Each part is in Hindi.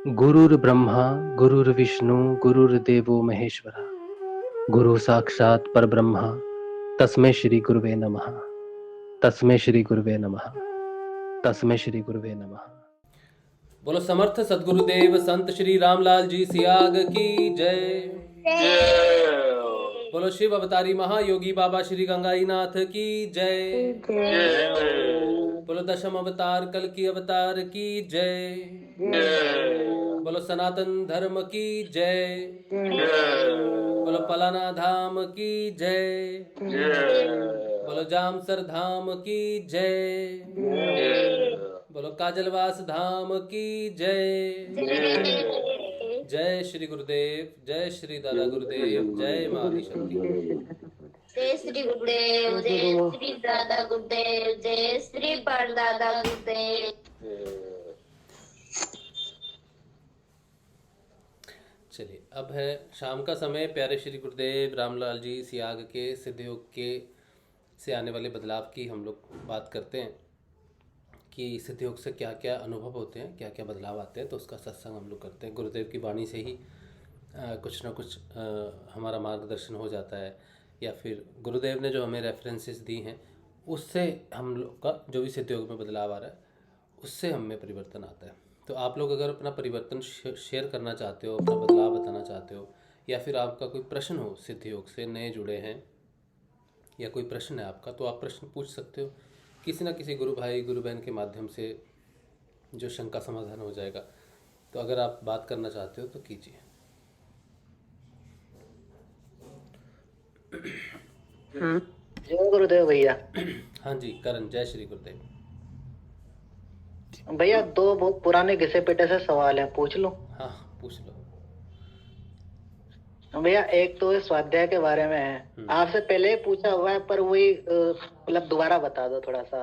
गुरुर्ब्रह्मा गुरुर्विष्णु गुरुर्देवो महेश्वरा गुरु साक्षात् परब्रह्म तस्मै श्री गुरुवे नमः। तस्मै श्री गुरुवे नमः। तस्मै श्री गुरुवे नमः। बोलो समर्थ सदगुरुदेव संत श्री रामलाल जी सियाग की जय। बोलो शिव अवतारी महायोगी बाबा श्री गंगाईनाथ की जय। बोलो दशम अवतार कल की अवतार की जय। बोलो सनातन धर्म की जय। बोलो पलाना धाम की जय। बोलो जामसर धाम की जय। बोलो काजलवास धाम की जय। जय श्री गुरुदेव, जय श्री दादा गुरुदेव, जय माँ आदि शक्ति। जय श्री गुरुदेव, जय श्री दादा गुरुदेव, जय श्री परदादा गुरुदेव। चलिए, अब है शाम का समय। प्यारे श्री गुरुदेव रामलाल जी सियाग के सिद्धयोग के से आने वाले बदलाव की हम लोग बात करते हैं कि सिद्धयोग से क्या क्या अनुभव होते हैं, क्या क्या बदलाव आते हैं। तो उसका सत्संग हम लोग करते हैं। गुरुदेव की वाणी से ही कुछ ना कुछ हमारा मार्गदर्शन हो जाता है, या फिर गुरुदेव ने जो हमें रेफरेंसेस दी हैं उससे हम लोग का जो भी सिद्धयोग में बदलाव आ रहा है उससे हम में परिवर्तन आता है। तो आप लोग अगर अपना परिवर्तन शेयर करना चाहते हो, अपना बदलाव बताना चाहते हो, या फिर आपका कोई प्रश्न हो सिद्धयोग से, नए जुड़े हैं या कोई प्रश्न है आपका, तो आप प्रश्न पूछ सकते हो। किसी ना किसी गुरु भाई गुरु बहन के माध्यम से जो शंका समाधान हो जाएगा। तो अगर आप बात करना चाहते हो तो कीजिए। जय गुरुदेव भैया। हाँ जी करण, जय श्री गुरुदेव। भैया दो बहुत पुराने घिसे पिटे से सवाल है, पूछ लूं? हाँ पूछ लो। भैया एक तो स्वाध्याय के बारे में है, आपसे पहले ही पूछा हुआ है पर वही मतलब दोबारा बता दो थोड़ा सा।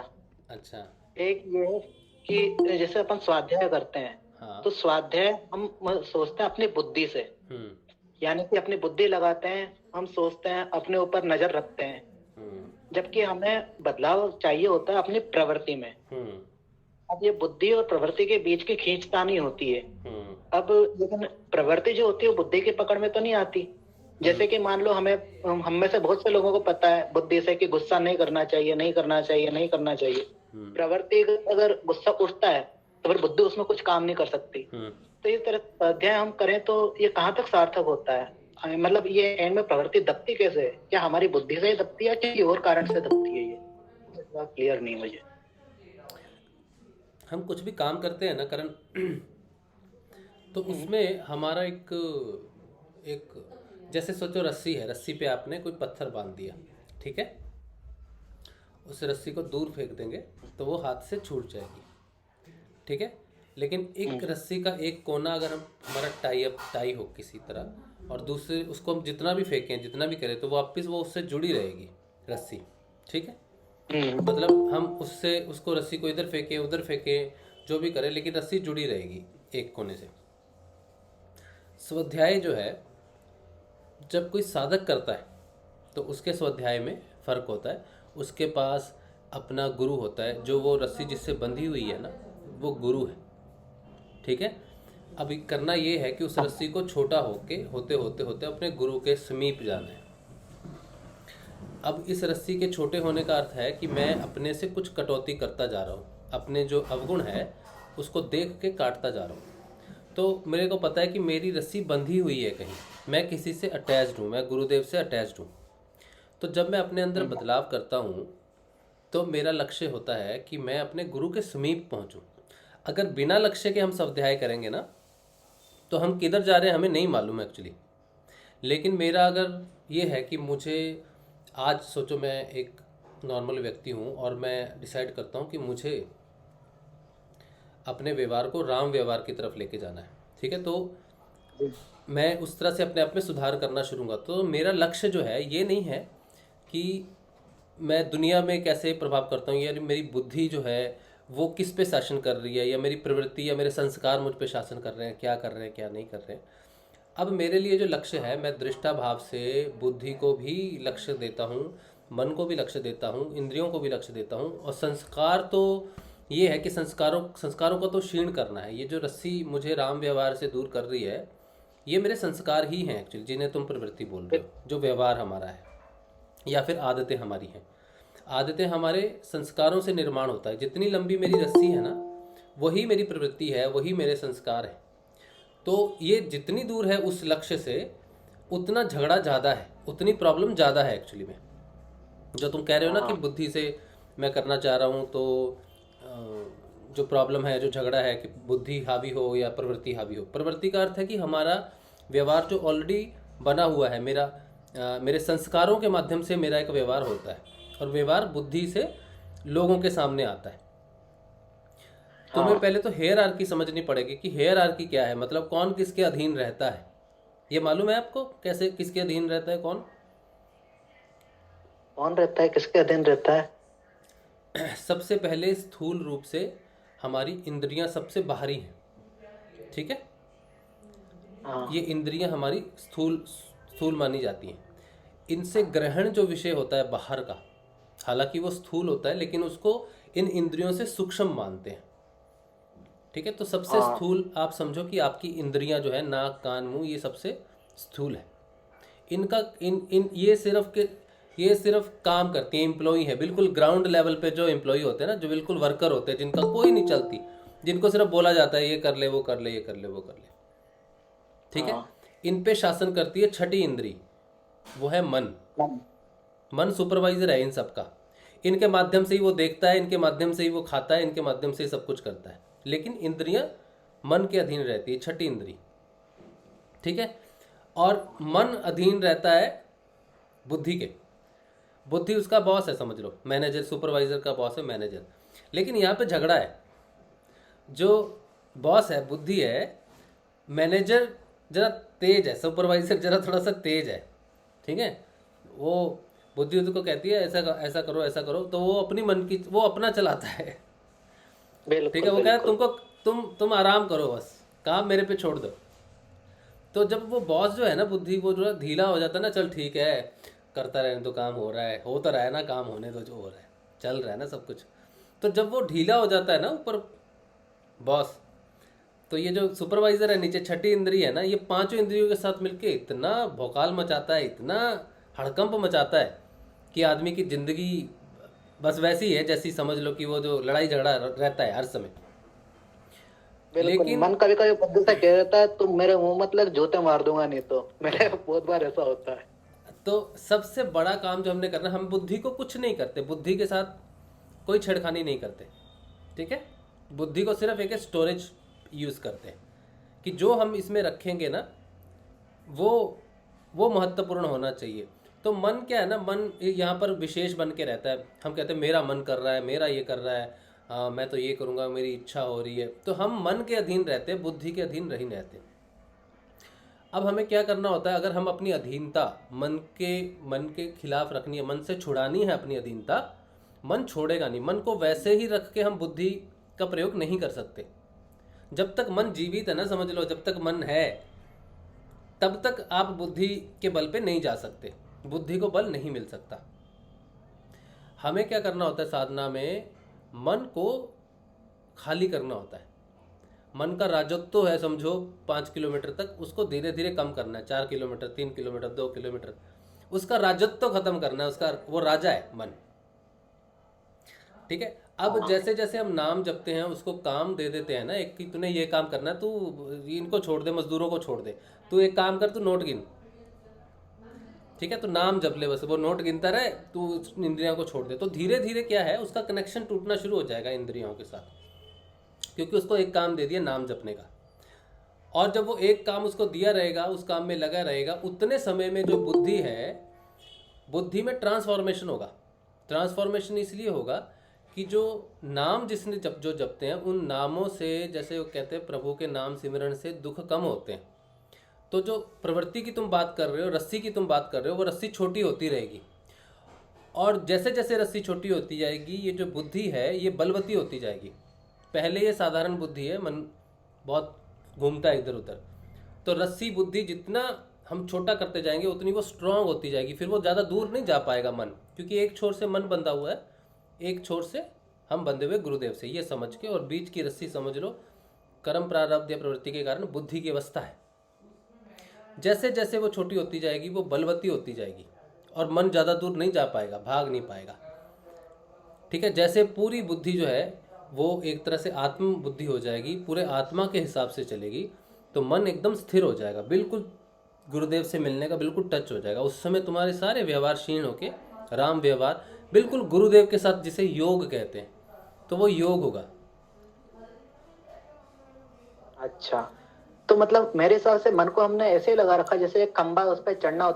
अच्छा। एक ये है कि जैसे अपन स्वाध्याय करते हैं, हाँ। तो स्वाध्याय हम सोचते हैं अपनी बुद्धि से, यानी कि अपनी बुद्धि लगाते हैं, हम सोचते हैं, अपने ऊपर नजर रखते हैं, जबकि हमें बदलाव चाहिए होता है अपनी प्रवृत्ति में। अब ये बुद्धि और प्रवृत्ति के बीच की खींचतानी होती है। अब लेकिन प्रवृत्ति जो होती है वो बुद्धि की पकड़ में तो नहीं आती। जैसे कि मान लो हम में से बहुत से लोगों को पता है बुद्धि से कि गुस्सा नहीं करना चाहिए, नहीं करना चाहिए, नहीं करना चाहिए। प्रवृत्ति अगर गुस्सा उठता है तो फिर बुद्धि उसमें कुछ काम नहीं कर सकती। तो इस तरह अध्ययन हम करें तो ये कहाँ तक सार्थक होता है? मतलब ये एंड में प्रवृत्ति दबती कैसे है? क्या हमारी बुद्धि से ही दबती है, किसी और कारण से दबती है? ये क्लियर नहीं मुझे। हम कुछ भी काम करते हैं ना करण, तो उसमें हमारा एक जैसे सोचो रस्सी है, रस्सी पे आपने कोई पत्थर बांध दिया, ठीक है। उस रस्सी को दूर फेंक देंगे तो वो हाथ से छूट जाएगी, ठीक है। लेकिन एक रस्सी का एक कोना अगर हमारा टाई हो किसी तरह, और दूसरे उसको हम जितना भी फेंकें, जितना भी करें, तो वापस वो उससे जुड़ी रहेगी रस्सी, ठीक है। मतलब हम उसको रस्सी को इधर फेंके उधर फेंके, जो भी करें, लेकिन रस्सी जुड़ी रहेगी एक कोने से। स्वाध्याय जो है, जब कोई साधक करता है तो उसके स्वाध्याय में फर्क होता है। उसके पास अपना गुरु होता है, जो वो रस्सी जिससे बंधी हुई है ना, वो गुरु है, ठीक है। अभी करना ये है कि उस रस्सी को छोटा होते होते अपने गुरु के समीप जाना है। अब इस रस्सी के छोटे होने का अर्थ है कि मैं अपने से कुछ कटौती करता जा रहा हूँ, अपने जो अवगुण है उसको देख के काटता जा रहा हूँ। तो मेरे को पता है कि मेरी रस्सी बंधी हुई है कहीं, मैं किसी से अटैच्ड हूँ, मैं गुरुदेव से अटैच्ड हूँ। तो जब मैं अपने अंदर बदलाव करता हूँ तो मेरा लक्ष्य होता है कि मैं अपने गुरु के समीप पहुँचूँ। अगर बिना लक्ष्य के हम स्वाध्याय करेंगे ना, तो हम किधर जा रहे हैं हमें नहीं मालूम एक्चुअली। लेकिन मेरा अगर ये है कि मुझे आज सोचो मैं एक नॉर्मल व्यक्ति हूँ और मैं डिसाइड करता हूँ कि मुझे अपने व्यवहार को राम व्यवहार की तरफ लेके जाना है, ठीक है। तो मैं उस तरह से अपने आप में सुधार करना शुरू करूँगा। तो मेरा लक्ष्य जो है ये नहीं है कि मैं दुनिया में कैसे प्रभाव करता हूँ, या मेरी बुद्धि जो है वो किस पे शासन कर रही है, या मेरी प्रवृत्ति या मेरे संस्कार मुझ पे शासन कर रहे हैं, क्या कर रहे हैं क्या नहीं कर रहे हैं। अब मेरे लिए जो लक्ष्य है, मैं दृष्टा भाव से बुद्धि को भी लक्ष्य देता हूँ, मन को भी लक्ष्य देता हूँ, इंद्रियों को भी लक्ष्य देता हूँ, और संस्कार तो ये है कि संस्कारों को तो क्षीण करना है। ये जो रस्सी मुझे राम व्यवहार से दूर कर रही है, ये मेरे संस्कार ही हैं एक्चुअली, जिन्हें तुम प्रवृत्ति बोल रहे हो, जो व्यवहार हमारा है या फिर आदतें हमारी हैं। आदतें हमारे संस्कारों से निर्माण होता है। जितनी लंबी मेरी रस्सी है ना, वही मेरी प्रवृत्ति है, वही मेरे संस्कार है। तो ये जितनी दूर है उस लक्ष्य से, उतना झगड़ा ज़्यादा है, उतनी प्रॉब्लम ज़्यादा है एक्चुअली में। जो तुम कह रहे हो ना कि बुद्धि से मैं करना चाह रहा हूँ, तो जो प्रॉब्लम है, जो झगड़ा है कि बुद्धि हावी हो या प्रवृत्ति हावी हो। प्रवृत्ति का अर्थ है कि हमारा व्यवहार जो ऑलरेडी बना हुआ है, मेरे संस्कारों के माध्यम से मेरा एक व्यवहार होता है, और व्यवहार बुद्धि से लोगों के सामने आता है। तुम्हें पहले तो हेयरआर्की समझनी पड़ेगी कि हेयरआर्की क्या है, मतलब कौन किसके अधीन रहता है। ये मालूम है आपको कैसे, किसके अधीन रहता है, कौन रहता है, किसके अधीन रहता है? सबसे पहले स्थूल रूप से हमारी इंद्रियां सबसे बाहरी हैं, ठीक है। ये इंद्रियां हमारी स्थूल मानी जाती हैं। इनसे ग्रहण जो विषय होता है बाहर का, हालांकि वो स्थूल होता है, लेकिन उसको इन इंद्रियों से सूक्ष्म मानते हैं, ठीक है। तो सबसे स्थूल आप समझो कि आपकी इंद्रियां जो है, नाक कान मुंह, ये सबसे स्थूल है। इनका ये सिर्फ काम करती है, एम्प्लॉई है, बिल्कुल ग्राउंड लेवल पे जो एम्प्लॉई होते हैं ना, जो बिल्कुल वर्कर होते हैं, जिनका कोई नहीं चलती, जिनको सिर्फ बोला जाता है ये कर ले, वो कर ले, ये कर ले, वो कर ले, ठीक है। इन पे शासन करती है छठी इंद्री, वो है मन। मन सुपरवाइजर है इन सब का। इनके माध्यम से ही वो देखता है, इनके माध्यम से ही वो खाता है, इनके माध्यम से ही सब कुछ करता है, लेकिन इंद्रियां मन के अधीन रहती है, छठी इंद्री, ठीक है। और मन अधीन रहता है बुद्धि के। बुद्धि उसका बॉस है, समझ लो, मैनेजर, सुपरवाइजर का बॉस है मैनेजर। लेकिन यहाँ पे झगड़ा है, जो बॉस है बुद्धि है, मैनेजर जरा तेज है, सुपरवाइजर जरा थोड़ा सा तेज है, ठीक है। वो बुद्धि को कहती है ऐसा ऐसा करो, ऐसा करो, तो वो अपनी मन की, वो अपना चलाता है, ठीक है। वो कह तुमको तुम आराम करो, बस काम मेरे पे छोड़ दो। तो जब वो बॉस जो है ना बुद्धि, वो जो ढीला हो जाता है ना, चल ठीक है करता रहने तो, काम हो रहा है, हो तो रहा है ना, काम होने तो, जो हो रहा है चल रहा है ना सब कुछ। तो जब वो ढीला हो जाता है ना ऊपर बॉस, तो ये जो सुपरवाइजर है नीचे, छठी इंद्री है ना, ये पांचों इंद्रियों के साथ मिलके इतना भौकाल मचाता है, इतना हड़कंप मचाता है कि आदमी की जिंदगी बस वैसी है जैसी, समझ लो कि वो जो लड़ाई झगड़ा रहता है हर समय। लेकिन मन कभी कभी बुद्धि से कह देता है तुम मेरे मुंह मतलब जूते मार दूंगा, नहीं तो। मेरे बहुत बार ऐसा होता है। तो सबसे बड़ा काम जो हमने करना, हम बुद्धि को कुछ नहीं करते, बुद्धि के साथ कोई छेड़खानी नहीं करते, ठीक है। बुद्धि को सिर्फ एक स्टोरेज यूज़ करते हैं कि जो हम इसमें रखेंगे ना, वो महत्वपूर्ण होना चाहिए। तो मन क्या है ना, मन यहाँ पर विशेष बन के रहता है। हम कहते हैं मेरा मन कर रहा है, मेरा ये कर रहा है, मैं तो ये करूँगा, मेरी इच्छा हो रही है। तो हम मन के अधीन रहते हैं, बुद्धि के अधीन नहीं रहते। अब हमें क्या करना होता है, अगर हम अपनी अधीनता मन के खिलाफ रखनी है, मन से छुड़ानी है अपनी अधीनता, मन छोड़ेगा नहीं। मन को वैसे ही रख के हम बुद्धि का प्रयोग नहीं कर सकते। जब तक मन जीवित है ना, समझ लो, जब तक मन है तब तक आप बुद्धि के बल पे नहीं जा सकते, बुद्धि को बल नहीं मिल सकता। हमें क्या करना होता है साधना में, मन को खाली करना होता है। मन का राजत्व है समझो 5 किलोमीटर तक, उसको धीरे धीरे कम करना है, 4 किलोमीटर, 3 किलोमीटर, 2 किलोमीटर, उसका राजत्व खत्म करना है, उसका वो राजा है मन, ठीक है। अब जैसे जैसे हम नाम जपते हैं, उसको काम दे देते हैं ना एक, कि तूने ये काम करना है, तू इनको छोड़ दे, मजदूरों को छोड़ दे, तू एक काम कर, तू नोट गिन, ठीक है। तो नाम जप ले, बस वो नोट गिनता रहे, तू इंद्रियों को छोड़ दे। तो धीरे धीरे क्या है, उसका कनेक्शन टूटना शुरू हो जाएगा इंद्रियों के साथ, क्योंकि उसको एक काम दे दिया नाम जपने का। और जब वो एक काम उसको दिया रहेगा, उस काम में लगा रहेगा, उतने समय में जो बुद्धि है, बुद्धि में ट्रांसफॉर्मेशन होगा। ट्रांसफॉर्मेशन इसलिए होगा कि जो नाम जिसने जो जपते हैं, उन नामों से, जैसे वो कहते हैं प्रभु के नाम सिमरन से दुख कम होते हैं। तो जो प्रवृत्ति की तुम बात कर रहे हो, रस्सी की तुम बात कर रहे हो, वो रस्सी छोटी होती रहेगी, और जैसे जैसे रस्सी छोटी होती जाएगी, ये जो बुद्धि है ये बलवती होती जाएगी। पहले ये साधारण बुद्धि है, मन बहुत घूमता है इधर उधर, तो रस्सी बुद्धि जितना हम छोटा करते जाएंगे उतनी वो स्ट्रांग होती जाएगी। फिर वो ज़्यादा दूर नहीं जा पाएगा मन, क्योंकि एक छोर से मन बंधा हुआ है, एक छोर से हम बंधे हुए गुरुदेव से, ये समझ के। और बीच की रस्सी समझ लो कर्म प्रारब्ध या प्रवृत्ति के कारण बुद्धि की अवस्था है। जैसे जैसे वो छोटी होती जाएगी वो बलवती होती जाएगी और मन ज़्यादा दूर नहीं जा पाएगा, भाग नहीं पाएगा। ठीक है, जैसे पूरी बुद्धि जो है वो एक तरह से आत्म बुद्धि हो जाएगी, पूरे आत्मा के हिसाब से चलेगी, तो मन एकदम स्थिर हो जाएगा, बिल्कुल गुरुदेव से मिलने का बिल्कुल टच हो जाएगा। उस समय तुम्हारे सारे व्यवहार क्षीण होके राम व्यवहार बिल्कुल गुरुदेव के साथ, जिसे योग कहते हैं, तो वो योग होगा। अच्छा, तो मतलब मेरे हिसाब से मन को हमने ऐसे ही लगा रखा जैसे एक खंबा, उस पर चढ़ना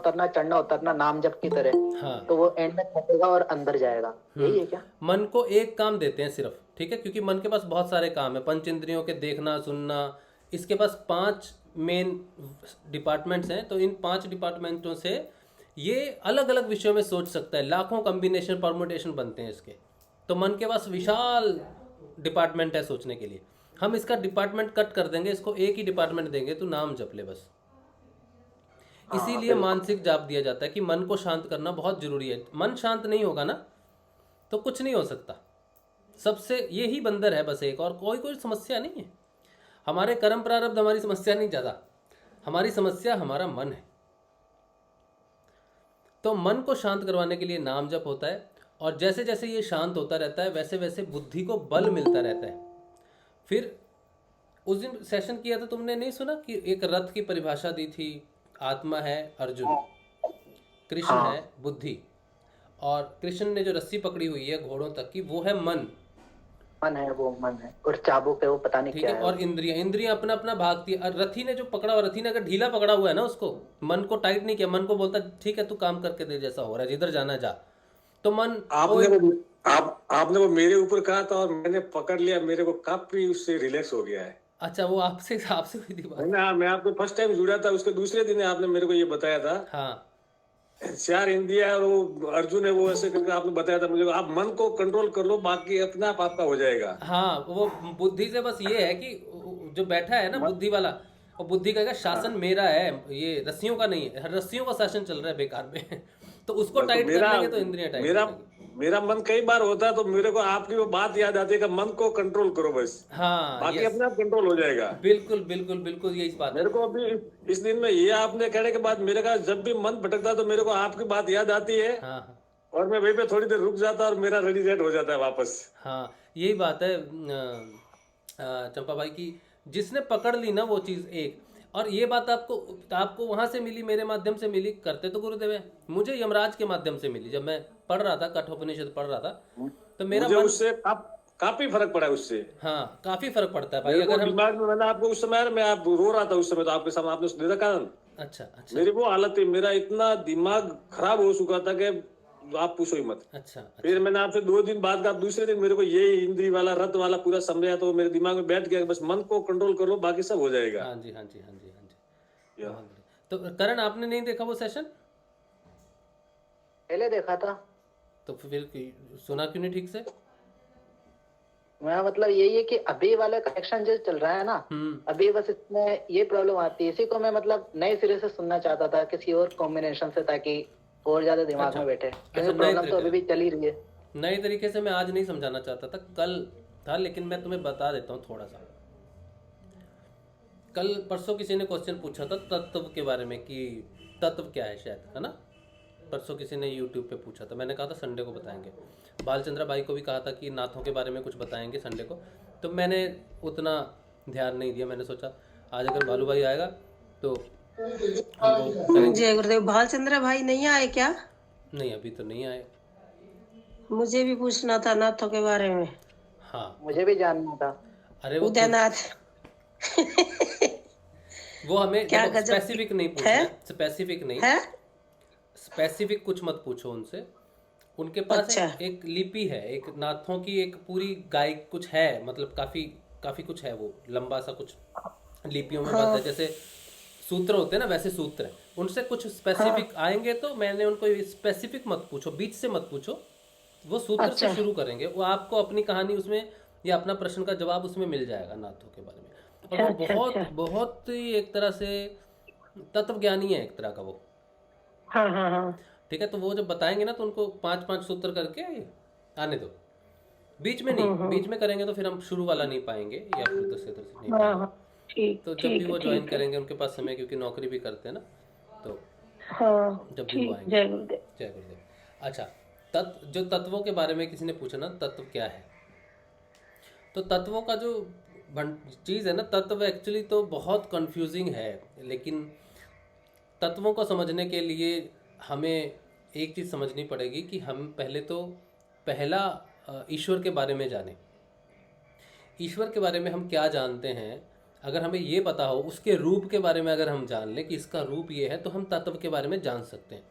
उतरना नाम जप की तरह। हाँ, तो वो एंड में थकेगा और अंदर जाएगा, यही है क्या? मन को एक काम देते हैं सिर्फ, ठीक है, क्योंकि मन के पास बहुत सारे काम है, पंच इंद्रियों के देखना सुनना, इसके पास 5 मेन डिपार्टमेंट्स हैं। तो इन 5 डिपार्टमेंटों से ये अलग अलग विषयों में सोच सकता है, लाखों कॉम्बिनेशन परमुटेशन बनते हैं इसके। तो मन के पास विशाल डिपार्टमेंट है सोचने के लिए। हम इसका डिपार्टमेंट कट कर देंगे, इसको एक ही डिपार्टमेंट देंगे, तो नाम जप ले बस। इसीलिए मानसिक जाप दिया जाता है कि मन को शांत करना बहुत जरूरी है। मन शांत नहीं होगा ना तो कुछ नहीं हो सकता। सबसे यही बंदर है बस एक, और कोई समस्या नहीं है। हमारे कर्म प्रारब्ध हमारी समस्या नहीं ज़्यादा, हमारी समस्या हमारा मन है। तो मन को शांत करवाने के लिए नाम जप होता है, और जैसे जैसे ये शांत होता रहता है वैसे वैसे बुद्धि को बल मिलता रहता है। फिर उस दिन सेशन किया था, तुमने नहीं सुना कि एक रथ की परिभाषा दी थी, आत्मा है अर्जुन, कृष्ण है बुद्धि, और कृष्ण ने जो रस्सी पकड़ी हुई है घोड़ों तक की वो है मन है, वो मन है, और चाबुक है वो पता नहीं क्या है। और इंद्रियां अपना अपना भागती है। और रथी ने जो पकड़ा, और रथी ने अगर ढीला पकड़ा हुआ है ना, उसको मन को टाइट नहीं किया, मन को बोलता ठीक है तू काम करके दे, जैसा हो रहा है जिधर जाना जा, तो मन आपने वो मेरे ऊपर कहा था और मैंने पकड़ लिया, मेरे को काफी उससे रिलैक्स हो गया है। अच्छा, वो आपसे हुई थी बात? मैं आपको फर्स्ट टाइम जुड़ा था, उसके दूसरे दिन आपने मेरे को ये बताया था। हाँ, 4 इंद्रिया और वो अर्जुन है, वो ऐसे करके आपने बताया था मुझे, आप मन को कंट्रोल कर लो, बाकी अपना आप आपका हो जाएगा। हाँ, वो बुद्धि से बस ये है कि जो बैठा है ना बुद्धि वाला, और बुद्धि कहेगा शासन मेरा है, ये रस्सियों का नहीं है, रस्सियों का शासन चल रहा है बेकार में तो उसको टाइट कर लेंगे तो इंद्रियां टाइट। मेरा मन कई बार होता है तो मेरे को आपकी वो बात याद आती है कि मन को कंट्रोल करो बस, हाँ, बाकी अपने आप कंट्रोल हो जाएगा। बिल्कुल बिल्कुल बिल्कुल यही बात है। मेरे को अभी इस दिन में ये आपने कहने के बाद मेरे का जब भी मन भटकता तो मेरे को आपकी बात याद आती है। हाँ, और मैं वहीं पे थोड़ी देर रुक जाता और मेरा रेडी सेट हो जाता है वापस। हाँ, यही बात है चंपा भाई की, जिसने पकड़ ली ना वो चीज़ एक। और ये बात आपको वहां से मिली, मेरे माध्यम से मिली, करते तो गुरुदेव है, मुझे यमराज के माध्यम से मिली। जब मैं पढ़ रहा था, कठोपनिषद पढ़ रहा था, तो मेरा मन उससे काफी फर्क पड़ा उससे। हाँ, काफी फर्क पड़ता है भाई। अगर हम दिमाग में, मैंने आपको उस समय, मैं आप रो रहा था उस समय, तो आपके सामने आपने देखा कारण। अच्छा, मेरी वो हालत थी, मेरा इतना दिमाग खराब हो चुका था कि आप पूछो ही मत। अच्छा। फिर मैंने आपसे 2 दिन बाद का दूसरे दिन मेरे को ये इंद्री वाला रथ वाला पूरा समझाया, तो मेरे दिमाग में बैठ गया, बस मन को कंट्रोल करो, बाकी सब हो जाएगा। हाँ जी, हाँ जी, हाँ जी, हाँ जी। तो करण, आपने नहीं देखा वो सेशन? पहले देखा था। तो फिर सुना क्यों नहीं ठीक से? मैं मतलब यही है कि अभी वाला कनेक्शन जो चल रहा है ना, अभी बस इसमें ये प्रॉब्लम आती है। इसी को मैं मतलब नए सिरे से सुनना चाहता था, किसी और कॉम्बिनेशन से, ताकि और ज्यादा दिमाग में बैठे, क्योंकि प्रॉब्लम तो अभी भी चल ही रही है। नए तरीके से मैं आज नहीं समझाना चाहता था, कल था, लेकिन मैं तुम्हें बता देता हूँ थोड़ा सा। कल परसों किसी ने क्वेश्चन पूछा था तत्व के बारे में, कि तत्व क्या है, शायद, है ना? परसों किसी ने YouTube पे पूछा था, मैंने कहा था संडे को बताएंगे। बालचंद्र भाई को भी कहा था कि नाथों के बारे में कुछ बताएंगे संडे को, तो मैंने उतना ध्यान नहीं दिया। मैंने सोचा आज अगर बालू भाई आएगा तो जय गुरुदेव। बालचंद्र भाई नहीं आए क्या? नहीं, अभी तो नहीं आए। मुझे भी पूछना था नाथों के बारे में। हाँ, मुझे भी जानना था। अरे वो उदयनाथ वो हमें स्पेसिफिक नहीं पूछना, स्पेसिफिक नहीं है, स्पेसिफिक कुछ मत पूछो उनसे। उनके पास अच्छा। एक लिपि है, एक नाथों की एक पूरी गाय कुछ है, मतलब काफी कुछ है, वो लंबा सा कुछ लिपियों में बंद है, जैसे सूत्र होते हैं ना, वैसे सूत्र है। उनसे कुछ स्पेसिफिक आएंगे तो मैंने उनको स्पेसिफिक मत पूछो, बीच से मत पूछो, वो सूत्र से शुरू करेंगे। वो आपको अपनी कहानी उसमें या अपना प्रश्न का जवाब उसमें मिल जाएगा नाथों के बारे में। और वो बहुत ही एक तरह से तत्वज्ञानी है, एक तरह का वो। हाँ। ठीक है, तो वो जब बताएंगे ना तो उनको 5-5 सूत्र करके आने दो। बीच में नहीं, बीच में करेंगे तो फिर हम शुरू वाला नहीं पाएंगे या फिर उधर से नहीं हाँ पाएंगे। हाँ ठीक तो जब ठीक भी है वो ज्वाइन ठीक है करेंगे उनके पास समय, क्योंकि नौकरी भी करते हैं ना, तो हाँ जब भी वो ठीक। आएंगे। जय गुरुदेव। जय गुरुदेव। अच्छा, जो तत्वों के बारे में किसी ने पूछा ना, तत्व क्या है, तो तत्वों का जो चीज़ है ना, तत्व एक्चुअली तो बहुत कंफ्यूजिंग है, लेकिन तत्वों को समझने के लिए हमें एक चीज़ समझनी पड़ेगी कि हम पहला ईश्वर के बारे में जानें। ईश्वर के बारे में हम क्या जानते हैं, अगर हमें ये पता हो, उसके रूप के बारे में अगर हम जान लें कि इसका रूप ये है, तो हम तत्व के बारे में जान सकते हैं।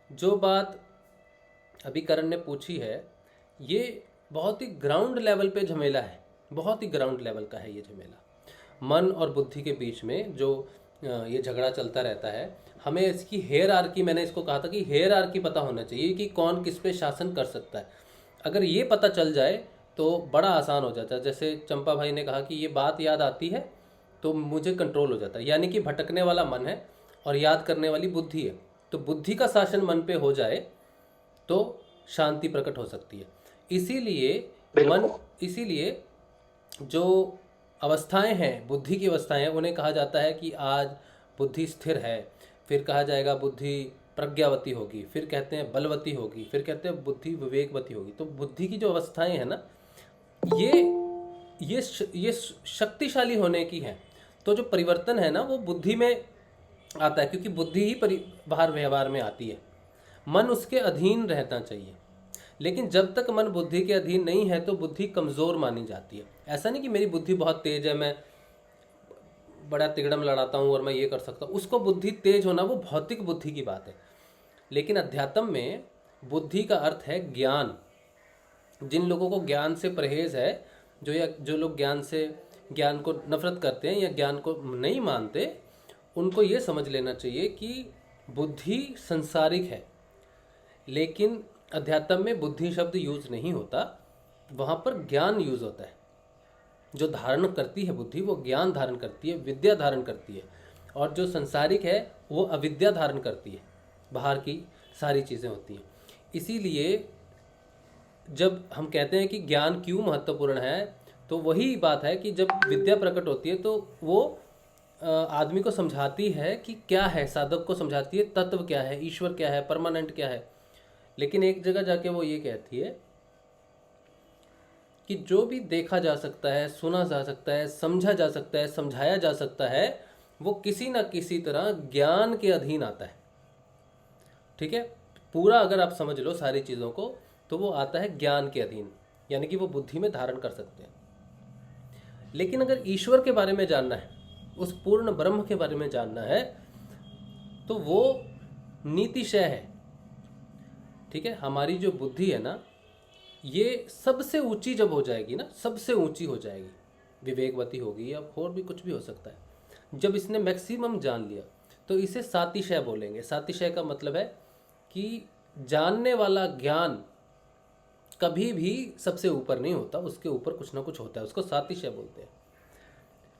जो बात अभी करण ने पूछी है, ये बहुत ही ग्राउंड लेवल पे झमेला है, बहुत ही ग्राउंड लेवल का है ये झमेला। मन और बुद्धि के बीच में जो ये झगड़ा चलता रहता है, हमें इसकी हेयरआर्की, मैंने इसको कहा था कि हेयरआर्की पता होना चाहिए कि कौन किस पे शासन कर सकता है। अगर ये पता चल जाए तो बड़ा आसान हो जाता है। जैसे चंपा भाई ने कहा कि ये बात याद आती है तो मुझे कंट्रोल हो जाता है, यानी कि भटकने वाला मन है और याद करने वाली बुद्धि है, तो बुद्धि का शासन मन पे हो जाए तो शांति प्रकट हो सकती है। इसीलिए जो अवस्थाएं हैं, बुद्धि की अवस्थाएं हैं, उन्हें कहा जाता है कि आज बुद्धि स्थिर है, फिर कहा जाएगा बुद्धि प्रज्ञावती होगी, फिर कहते हैं बलवती होगी, फिर कहते हैं बुद्धि विवेकवती होगी। तो बुद्धि की जो अवस्थाएं हैं ना, ये शक्तिशाली होने की है। तो जो परिवर्तन है ना, वो बुद्धि में आता है, क्योंकि बुद्धि ही बाहर व्यवहार में आती है। मन उसके अधीन रहना चाहिए, लेकिन जब तक मन बुद्धि के अधीन नहीं है तो बुद्धि कमज़ोर मानी जाती है। ऐसा नहीं कि मेरी बुद्धि बहुत तेज है, मैं बड़ा तिगड़म लड़ाता हूँ और मैं ये कर सकता हूँ, उसको बुद्धि तेज होना वो भौतिक बुद्धि की बात है। लेकिन अध्यात्म में बुद्धि का अर्थ है ज्ञान। जिन लोगों को ज्ञान से परहेज है, जो लोग ज्ञान को नफरत करते हैं या ज्ञान को नहीं मानते, उनको ये समझ लेना चाहिए कि बुद्धि संसारिक है, लेकिन अध्यात्म में बुद्धि शब्द यूज नहीं होता, वहाँ पर ज्ञान यूज होता है। जो धारण करती है बुद्धि, वो ज्ञान धारण करती है, विद्या धारण करती है, और जो संसारिक है वो अविद्या धारण करती है, बाहर की सारी चीज़ें होती हैं। इसीलिए जब हम कहते हैं कि ज्ञान क्यों महत्वपूर्ण है, तो वही बात है कि जब विद्या प्रकट होती है तो वो आदमी को समझाती है कि क्या है, साधक को समझाती है तत्व क्या है, ईश्वर क्या है, परमानेंट क्या है। लेकिन एक जगह जाके वो ये कहती है कि जो भी देखा जा सकता है, सुना जा सकता है, समझा जा सकता है, समझाया जा सकता है, वो किसी ना किसी तरह ज्ञान के अधीन आता है। ठीक है, पूरा अगर आप समझ लो सारी चीज़ों को, तो वो आता है ज्ञान के अधीन, यानी कि वो बुद्धि में धारण कर सकते हैं। लेकिन अगर ईश्वर के बारे में जानना है, उस पूर्ण ब्रह्म के बारे में जानना है, तो वो नीतिशय है। ठीक है, हमारी जो बुद्धि है ना, ये सबसे ऊंची जब हो जाएगी ना, सबसे ऊंची हो जाएगी, विवेकवती होगी या और भी कुछ भी हो सकता है। जब इसने मैक्सिमम जान लिया तो इसे सातिशय बोलेंगे। सातिशय का मतलब है कि जानने वाला ज्ञान कभी भी सबसे ऊपर नहीं होता, उसके ऊपर कुछ ना कुछ होता है, उसको सातिशय बोलते हैं।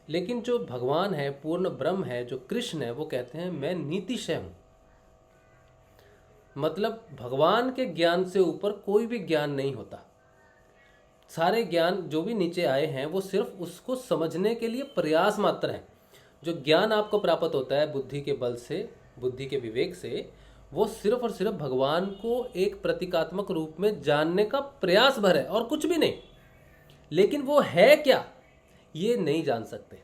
लेकिन जो भगवान है, पूर्ण ब्रह्म है, जो कृष्ण है, वो कहते हैं मैं नीतिशय हूँ। मतलब भगवान के ज्ञान से ऊपर कोई भी ज्ञान नहीं होता। सारे ज्ञान जो भी नीचे आए हैं वो सिर्फ उसको समझने के लिए प्रयास मात्र है। जो ज्ञान आपको प्राप्त होता है बुद्धि के बल से, बुद्धि के विवेक से, वो सिर्फ और सिर्फ भगवान को एक प्रतीकात्मक रूप में जानने का प्रयास भर है और कुछ भी नहीं। लेकिन वो है क्या, ये नहीं जान सकते।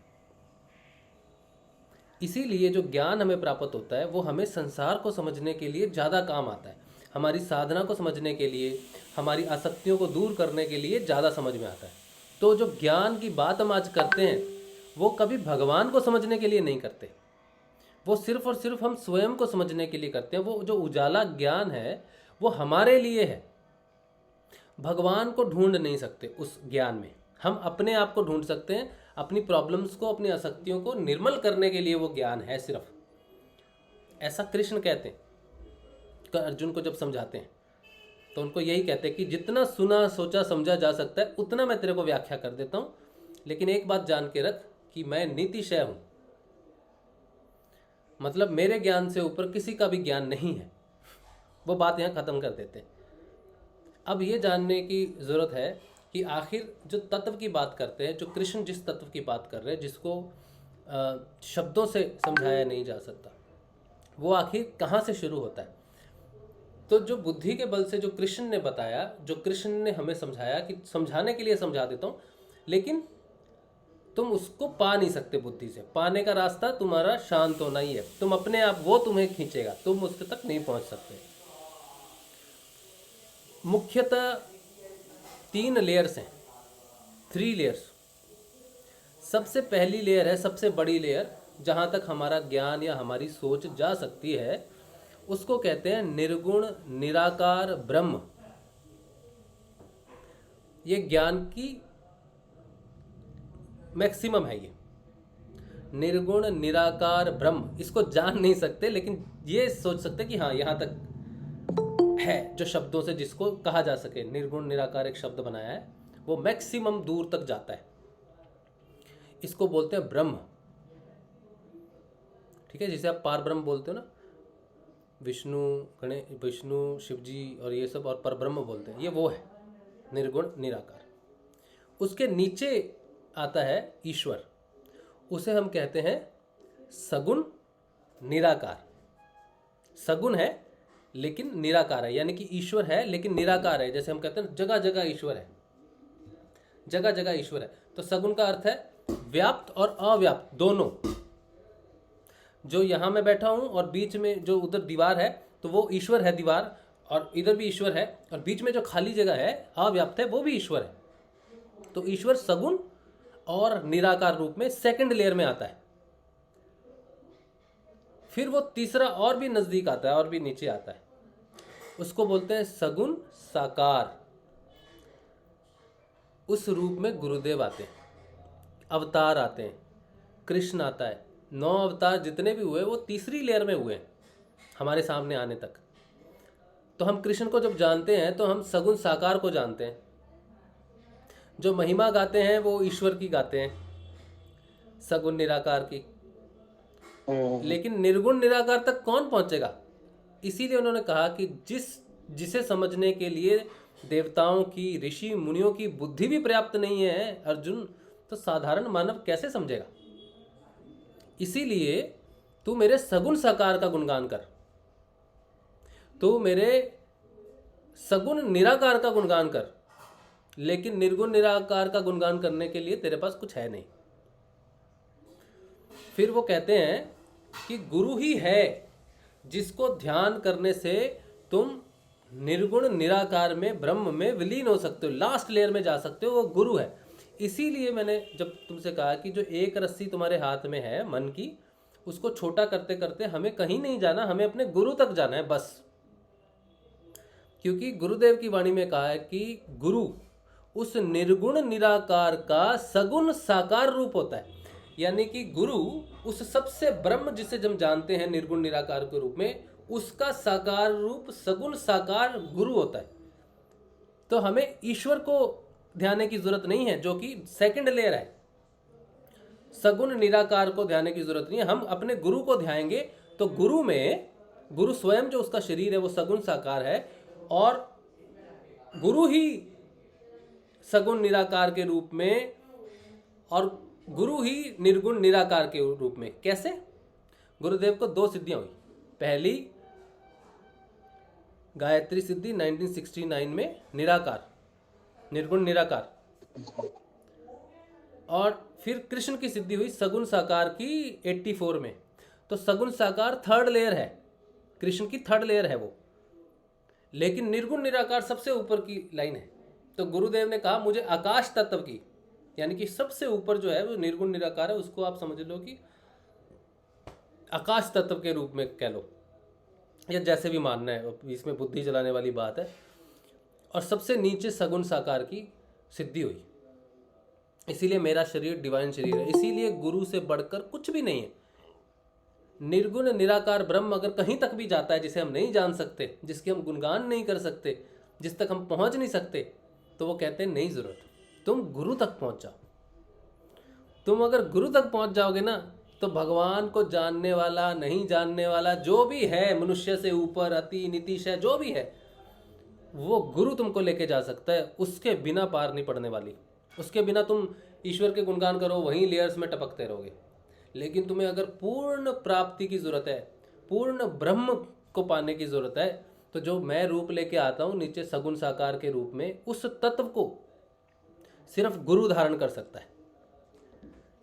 इसीलिए जो ज्ञान हमें प्राप्त होता है वो हमें संसार को समझने के लिए ज़्यादा काम आता है, हमारी साधना को समझने के लिए, हमारी आसक्तियों को दूर करने के लिए ज़्यादा समझ में आता है। तो जो ज्ञान की बात हम आज करते हैं वो कभी भगवान को समझने के लिए नहीं करते, वो सिर्फ और सिर्फ हम स्वयं को समझने के लिए करते हैं। वो जो उजाला ज्ञान है वो हमारे लिए है। भगवान को ढूंढ नहीं सकते उस ज्ञान में, हम अपने आप को ढूंढ सकते हैं। अपनी प्रॉब्लम्स को, अपनी आसक्तियों को निर्मल करने के लिए वो ज्ञान है सिर्फ। ऐसा कृष्ण कहते हैं अर्जुन को जब समझाते हैं, तो उनको यही कहते हैं कि जितना सुना सोचा समझा जा सकता है उतना मैं तेरे को व्याख्या कर देता हूँ, लेकिन एक बात जान के रख कि मैं नीतिशय हूँ। मतलब मेरे ज्ञान से ऊपर किसी का भी ज्ञान नहीं है। वो बात यहाँ ख़त्म कर देते हैं। अब ये जानने की ज़रूरत है कि आखिर जो तत्व की बात करते हैं, जो कृष्ण जिस तत्व की बात कर रहे हैं, जिसको शब्दों से समझाया नहीं जा सकता, वो आखिर कहाँ से शुरू होता है। तो जो बुद्धि के बल से जो कृष्ण ने बताया, जो कृष्ण ने हमें समझाया, कि समझाने के लिए समझा देता हूँ, लेकिन तुम उसको पा नहीं सकते बुद्धि से। पाने का रास्ता तुम्हारा शांत होना ही है। तुम अपने आप, वो तुम्हें खींचेगा, तुम उसके तक नहीं पहुंच सकते। मुख्यतः 3 लेयर्स हैं, 3 लेयर्स। सबसे पहली लेयर है, सबसे बड़ी लेयर, जहाँ तक हमारा ज्ञान या हमारी सोच जा सकती है, उसको कहते हैं निर्गुण निराकार ब्रह्म। ये ज्ञान की मैक्सिमम है। ये निर्गुण निराकार ब्रह्म, इसको जान नहीं सकते, लेकिन ये सोच सकते कि हाँ यहाँ तक है, जो शब्दों से जिसको कहा जा सके। निर्गुण निराकार एक शब्द बनाया है, वो मैक्सिमम दूर तक जाता है। इसको बोलते हैं ब्रह्म। ठीक है, जिसे आप पार ब्रह्म बोलते हो ना, विष्णु शिव जी और ये सब, और पर ब्रह्म बोलते हैं, ये वो है निर्गुण निराकार। उसके नीचे आता है ईश्वर, उसे हम कहते हैं सगुण निराकार। सगुण है लेकिन निराकार है, यानी कि ईश्वर है लेकिन निराकार है। जैसे हम कहते हैं जगह जगह ईश्वर है, जगह जगह ईश्वर है। तो सगुण का अर्थ है व्याप्त और अव्याप्त दोनों। जो यहाँ मैं बैठा हूँ और बीच में जो उधर दीवार है, तो वो ईश्वर है दीवार, और इधर भी ईश्वर है, और बीच में जो खाली जगह है अव्याप्त है, वो भी ईश्वर है। तो ईश्वर सगुण और निराकार रूप में सेकंड लेयर में आता है। फिर वो तीसरा और भी नजदीक आता है, और भी नीचे आता है, उसको बोलते हैं सगुण साकार। उस रूप में गुरुदेव आते हैं, अवतार आते हैं, कृष्ण आता है। 9 अवतार जितने भी हुए वो तीसरी लेयर में हुए हैं हमारे सामने आने तक। तो हम कृष्ण को जब जानते हैं तो हम सगुण साकार को जानते हैं। जो महिमा गाते हैं वो ईश्वर की गाते हैं, सगुण निराकार की। लेकिन निर्गुण निराकार तक कौन पहुंचेगा? इसीलिए उन्होंने कहा कि जिसे समझने के लिए देवताओं की, ऋषि मुनियों की बुद्धि भी पर्याप्त नहीं है अर्जुन, तो साधारण मानव कैसे समझेगा। इसीलिए तू मेरे सगुण साकार का गुणगान कर, तू मेरे सगुण निराकार का गुणगान कर। लेकिन निर्गुण निराकार का गुणगान करने के लिए तेरे पास कुछ है नहीं। फिर वो कहते हैं कि गुरु ही है जिसको ध्यान करने से तुम निर्गुण निराकार में, ब्रह्म में विलीन हो सकते हो, लास्ट लेयर में जा सकते हो, वो गुरु है। इसीलिए मैंने जब तुमसे कहा कि जो एक रस्सी तुम्हारे हाथ में है मन की, उसको छोटा करते करते हमें कहीं नहीं जाना, हमें अपने गुरु तक जाना है बस। क्योंकि गुरुदेव की वाणी में कहा है कि गुरु उस निर्गुण निराकार का सगुण साकार रूप होता है। यानी कि गुरु उस सबसे ब्रह्म जिसे हम जानते हैं निर्गुण निराकार के रूप में, उसका साकार रूप सगुण साकार गुरु होता है। तो हमें ईश्वर को ध्यान की जरूरत नहीं है, जो कि सेकंड लेयर है। सगुण निराकार को ध्यान की जरूरत नहीं है। हम अपने गुरु को ध्याएंगे तो गुरु में, गुरु स्वयं जो उसका शरीर है वो सगुण साकार है, और गुरु ही सगुण निराकार के रूप में, और गुरु ही निर्गुण निराकार के रूप में। कैसे? गुरुदेव को 2 सिद्धियां हुई। पहली गायत्री सिद्धि 1969 में, निराकार, निर्गुण निराकार। और फिर कृष्ण की सिद्धि हुई सगुण साकार की 84 में। तो सगुण साकार 3rd लेयर है, कृष्ण की 3rd लेयर है वो, लेकिन निर्गुण निराकार सबसे ऊपर की लाइन है। तो गुरुदेव ने कहा मुझे आकाश तत्व की, यानी कि सबसे ऊपर जो है वो निर्गुण निराकार है, उसको आप समझ लो कि आकाश तत्व के रूप में कह लो, या जैसे भी मानना है, इसमें बुद्धि चलाने वाली बात है। और सबसे नीचे सगुण साकार की सिद्धि हुई। इसीलिए मेरा शरीर डिवाइन शरीर है। इसीलिए गुरु से बढ़कर कुछ भी नहीं है। निर्गुण निराकार ब्रह्म अगर कहीं तक भी जाता है जिसे हम नहीं जान सकते, जिसके हम गुणगान नहीं कर सकते, जिस तक हम पहुंच नहीं सकते, तो वो कहते हैं नहीं जरूरत, तुम गुरु तक पहुंच जाओ। तुम अगर गुरु तक पहुंच जाओगे ना, तो भगवान को जानने वाला, नहीं जानने वाला, जो भी है, मनुष्य से ऊपर, अति नीतिश है, जो भी है, वो गुरु तुमको लेके जा सकता है, उसके बिना पार नहीं पड़ने वाली। उसके बिना तुम ईश्वर के गुणगान करो, वहीं लेयर्स में टपकते रहोगे। लेकिन तुम्हें अगर पूर्ण प्राप्ति की ज़रूरत है, पूर्ण ब्रह्म को पाने की ज़रूरत है, तो जो मैं रूप लेके आता हूँ नीचे सगुण साकार के रूप में, उस तत्व को सिर्फ गुरु धारण कर सकता है।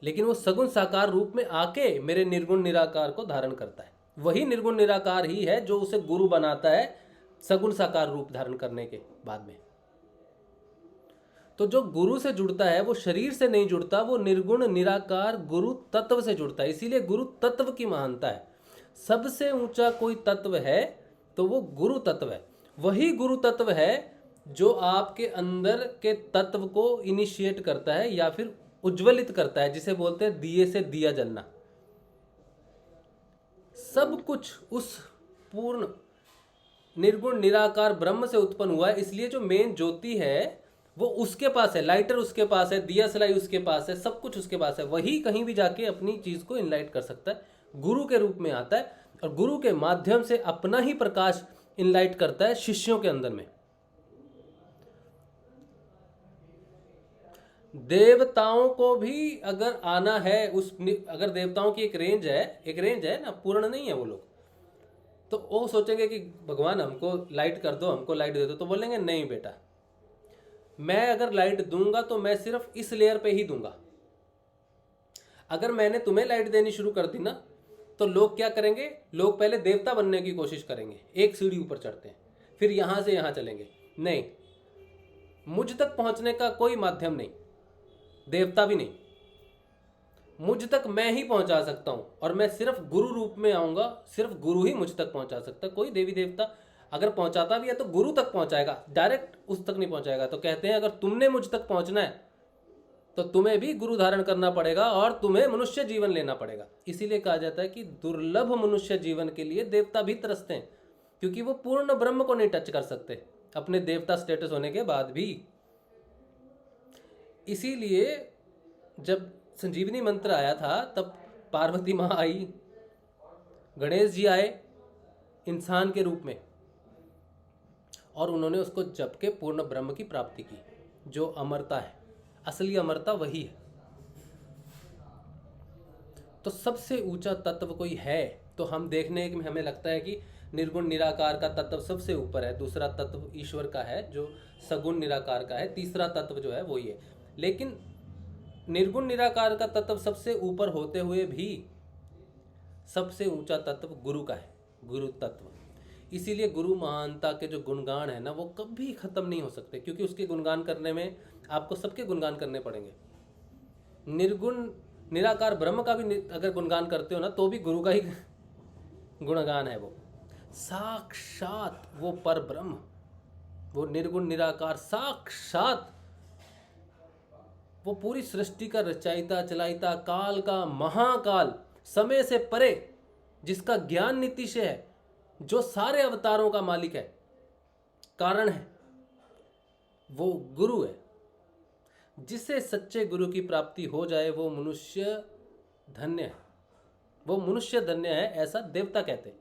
लेकिन वो सगुण साकार रूप में आके मेरे निर्गुण निराकार को धारण करता है। वही निर्गुण निराकार ही है जो उसे गुरु बनाता है सगुण साकार रूप धारण करने के बाद में। तो जो गुरु से जुड़ता है वो शरीर से नहीं जुड़ता, वो निर्गुण निराकार गुरु तत्व से जुड़ता है। इसीलिए गुरु तत्व की महानता है। सबसे ऊंचा कोई तत्व है तो वो गुरु तत्व है। वही गुरु तत्व है जो आपके अंदर के तत्व को इनिशिएट करता है या फिर उज्ज्वलित करता है, जिसे बोलते हैं दिए से दिया जलना। सब कुछ उस पूर्ण निर्गुण निराकार ब्रह्म से उत्पन्न हुआ है। इसलिए जो मेन ज्योति है वो उसके पास है, लाइटर उसके पास है, दिया सलाई उसके पास है, सब कुछ उसके पास है। वही कहीं भी जाके अपनी चीज को इनलाइट कर सकता है, गुरु के रूप में आता है और गुरु के माध्यम से अपना ही प्रकाश इनलाइट करता है शिष्यों के अंदर में। देवताओं को भी अगर आना है अगर देवताओं की एक रेंज है ना, पूर्ण नहीं है वो लोग, तो वो सोचेंगे कि भगवान हमको लाइट कर दो, हमको लाइट दे दो, तो बोलेंगे नहीं बेटा, मैं अगर लाइट दूंगा तो मैं सिर्फ इस लेयर पे ही दूंगा। अगर मैंने तुम्हें लाइट देनी शुरू कर दी ना, तो लोग क्या करेंगे, लोग पहले देवता बनने की कोशिश करेंगे, एक सीढ़ी ऊपर चढ़ते हैं, फिर यहां से यहां चलेंगे। नहीं, मुझ तक पहुंचने का कोई माध्यम नहीं, देवता भी नहीं, मुझ तक मैं ही पहुंचा सकता हूं और मैं सिर्फ गुरु रूप में आऊंगा। सिर्फ गुरु ही मुझ तक पहुंचा सकता है। कोई देवी देवता अगर पहुंचाता भी है तो गुरु तक पहुंचाएगा, डायरेक्ट उस तक नहीं पहुंचाएगा। तो कहते हैं अगर तुमने मुझ तक पहुंचना है तो तुम्हें भी गुरु धारण करना पड़ेगा और तुम्हें मनुष्य जीवन लेना पड़ेगा। इसीलिए कहा जाता है कि दुर्लभ मनुष्य जीवन के लिए देवता भी तरसते हैं, क्योंकि वो पूर्ण ब्रह्म को नहीं टच कर सकते अपने देवता स्टेटस होने के बाद भी। इसीलिए जब संजीवनी मंत्र आया था तब पार्वती माँ आई, गणेश जी आए इंसान के रूप में, और उन्होंने उसको जप के पूर्ण ब्रह्म की प्राप्ति की, जो अमरता है। असली अमरता वही है। तो सबसे ऊंचा तत्व कोई है तो हम देखने में हमें लगता है कि निर्गुण निराकार का तत्व सबसे ऊपर है, दूसरा तत्व ईश्वर का है जो सगुण निराकार का है, तीसरा तत्व जो है वो ये। लेकिन निर्गुण निराकार का तत्व सबसे ऊपर होते हुए भी सबसे ऊंचा तत्व गुरु का है, गुरु तत्व। इसीलिए गुरु महानता के जो गुणगान है ना, वो कभी खत्म नहीं हो सकते, क्योंकि उसके गुणगान करने में आपको सबके गुणगान करने पड़ेंगे। निर्गुण निराकार ब्रह्म का भी अगर गुणगान करते हो ना, तो भी गुरु का ही गुणगान है। वो साक्षात वो पर ब्रह्म, वो निर्गुण निराकार साक्षात वो पूरी सृष्टि का रचयिता चलाइता, काल का महाकाल, समय से परे, जिसका ज्ञान नीति से है, जो सारे अवतारों का मालिक है, कारण है, वो गुरु है। जिसे सच्चे गुरु की प्राप्ति हो जाए वो मनुष्य धन्य है, वो मनुष्य धन्य है, ऐसा देवता कहते हैं।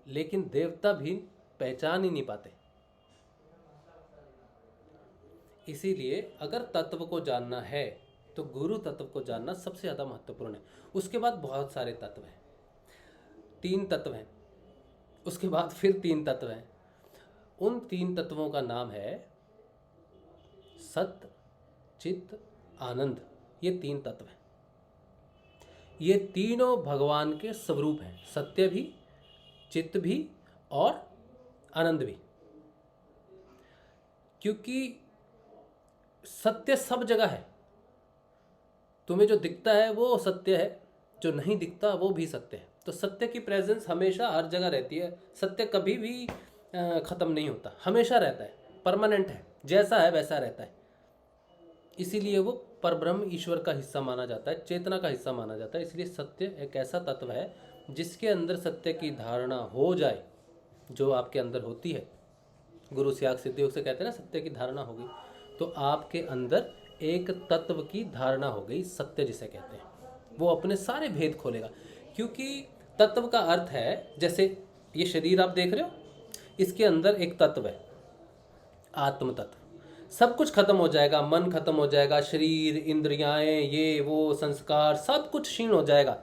लेकिन देवता भी पहचान ही नहीं पाते। इसीलिए अगर तत्व को जानना है तो गुरु तत्व को जानना सबसे ज़्यादा महत्वपूर्ण है। उसके बाद बहुत सारे तत्व हैं, 3 तत्व हैं, उसके बाद फिर 3 तत्व हैं। उन 3 तत्वों का नाम है सत्य, चित्त, आनंद। ये 3 तत्व हैं। ये तीनों भगवान के स्वरूप हैं, सत्य भी, चित्त भी और आनंद भी। क्योंकि सत्य सब जगह है। तुम्हें जो दिखता है वो सत्य है, जो नहीं दिखता वो भी सत्य है। तो सत्य की प्रेजेंस हमेशा हर जगह रहती है। सत्य कभी भी ख़त्म नहीं होता, हमेशा रहता है, परमानेंट है, जैसा है वैसा रहता है। इसीलिए वो परब्रह्म ईश्वर का हिस्सा माना जाता है, चेतना का हिस्सा माना जाता है। इसलिए सत्य एक ऐसा तत्व है जिसके अंदर सत्य की धारणा हो जाए, जो आपके अंदर होती है। गुरु त्याग सिद्धि योग से कहते हैं ना, सत्य की धारणा होगी, तो आपके अंदर एक तत्व की धारणा हो गई, सत्य जिसे कहते हैं। वो अपने सारे भेद खोलेगा। क्योंकि तत्व का अर्थ है, जैसे ये शरीर आप देख रहे हो, इसके अंदर एक तत्व है, आत्म तत्व। सब कुछ खत्म हो जाएगा, मन खत्म हो जाएगा, शरीर, इंद्रियाएं, ये वो संस्कार, सब कुछ क्षीण हो जाएगा,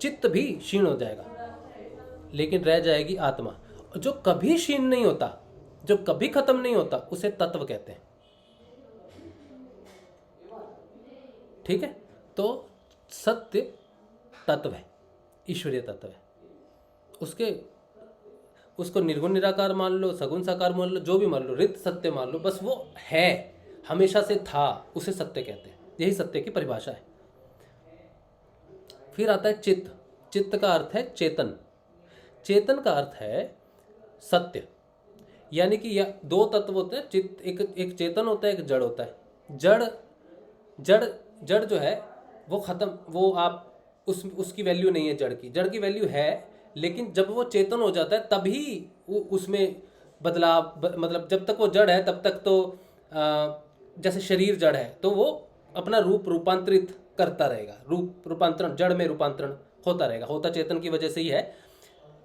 चित्त भी क्षीण हो जाएगा, लेकिन रह जाएगी आत्मा। जो कभी क्षीण नहीं होता, जो कभी खत्म नहीं होता, उसे तत्व कहते हैं। ठीक है, तो सत्य तत्व है, ईश्वरीय तत्व है। उसको निर्गुण निराकार मान लो, सगुण साकार मान लो, जो भी मान लो, रित सत्य मान लो, बस वो है, हमेशा से था, उसे सत्य कहते हैं। यही सत्य की परिभाषा है। फिर आता है चित्त। चित्त का अर्थ है चेतन। चेतन का अर्थ है सत्य। यानी कि यह दो तत्व होते हैं, चित्त, एक चेतन होता है, एक जड़ होता है। जड़ जो है वो खत्म, वो आप उसकी वैल्यू नहीं है जड़ की। जड़ की वैल्यू है, लेकिन जब वो चेतन हो जाता है तभी उसमें बदलाव, मतलब जब तक वो जड़ है तब तक तो जैसे शरीर जड़ है तो वो अपना रूपांतरित करता रहेगा, रूपांतरण, जड़ में रूपांतरण होता रहेगा, होता चेतन की वजह से ही है।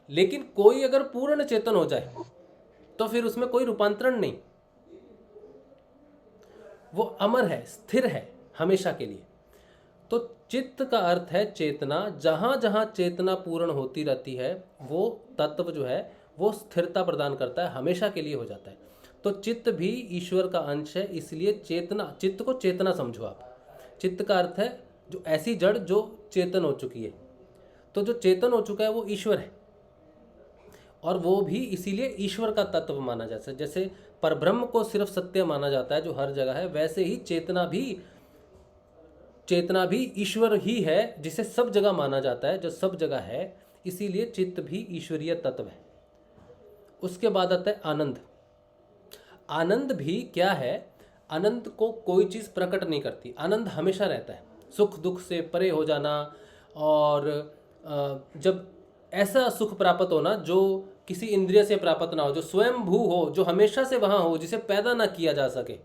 लेकिन कोई अगर पूर्ण चेतन हो जाए तो फिर उसमें कोई रूपांतरण नहीं, वो अमर है, स्थिर है हमेशा के लिए। तो चित्त का अर्थ है चेतना। जहां जहां चेतना पूर्ण होती रहती है वो तत्व जो है वो स्थिरता प्रदान करता है, हमेशा के लिए हो जाता है। तो चित्त भी ईश्वर का अंश है, इसलिए चेतना, चित्त को चेतना समझो आप। चित्त का अर्थ है जो ऐसी जड़ जो चेतन हो चुकी है। तो जो चेतन हो चुका है वो ईश्वर है, और वो भी इसीलिए ईश्वर का तत्व माना जाता है। जैसे परब्रह्म को सिर्फ सत्य माना जाता है जो हर जगह है, वैसे ही चेतना भी ईश्वर ही है जिसे सब जगह माना जाता है, जो सब जगह है, इसीलिए चित्त भी ईश्वरीय तत्व है। उसके बाद आता है आनंद। आनंद भी क्या है? आनंद को कोई चीज़ प्रकट नहीं करती, आनंद हमेशा रहता है। सुख दुख से परे हो जाना, और जब ऐसा सुख प्राप्त होना जो किसी इंद्रिय से प्राप्त ना हो, जो स्वयं भू हो, जो हमेशा से वहाँ हो, जिसे पैदा ना किया जा सके।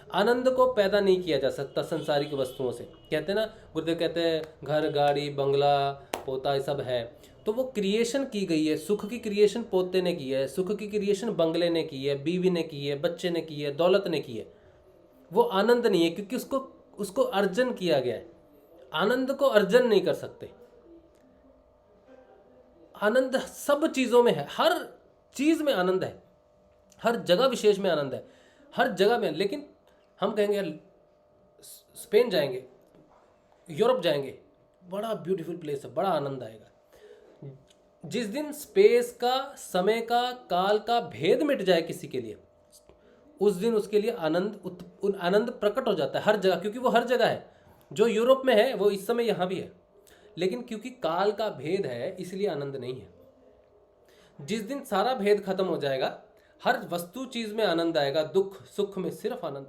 आनंद को पैदा नहीं किया जा सकता संसारिक वस्तुओं से। कहते हैं ना, गुरुदेव कहते हैं घर, गाड़ी, बंगला, पोता, ये सब है, तो वो क्रिएशन की गई है। सुख की क्रिएशन पोते ने की है, सुख की क्रिएशन बंगले ने की है, बीवी ने की है, बच्चे ने की है, दौलत ने की है। वो आनंद नहीं है, क्योंकि उसको अर्जन किया गया है। आनंद को अर्जन नहीं कर सकते। आनंद सब चीज़ों में है, हर चीज़ में आनंद है, हर जगह विशेष में आनंद है, हर जगह में। लेकिन हम कहेंगे स्पेन जाएंगे, यूरोप जाएंगे, बड़ा ब्यूटीफुल प्लेस है, बड़ा आनंद आएगा। जिस दिन स्पेस का, समय का, काल का भेद मिट जाए किसी के लिए, उस दिन उसके लिए आनंद प्रकट हो जाता है हर जगह, क्योंकि वो हर जगह है। जो यूरोप में है वो इस समय यहाँ भी है, लेकिन क्योंकि काल का भेद है इसलिए आनंद नहीं है। जिस दिन सारा भेद खत्म हो जाएगा, हर वस्तु चीज में आनंद आएगा, दुख सुख में सिर्फ आनंद,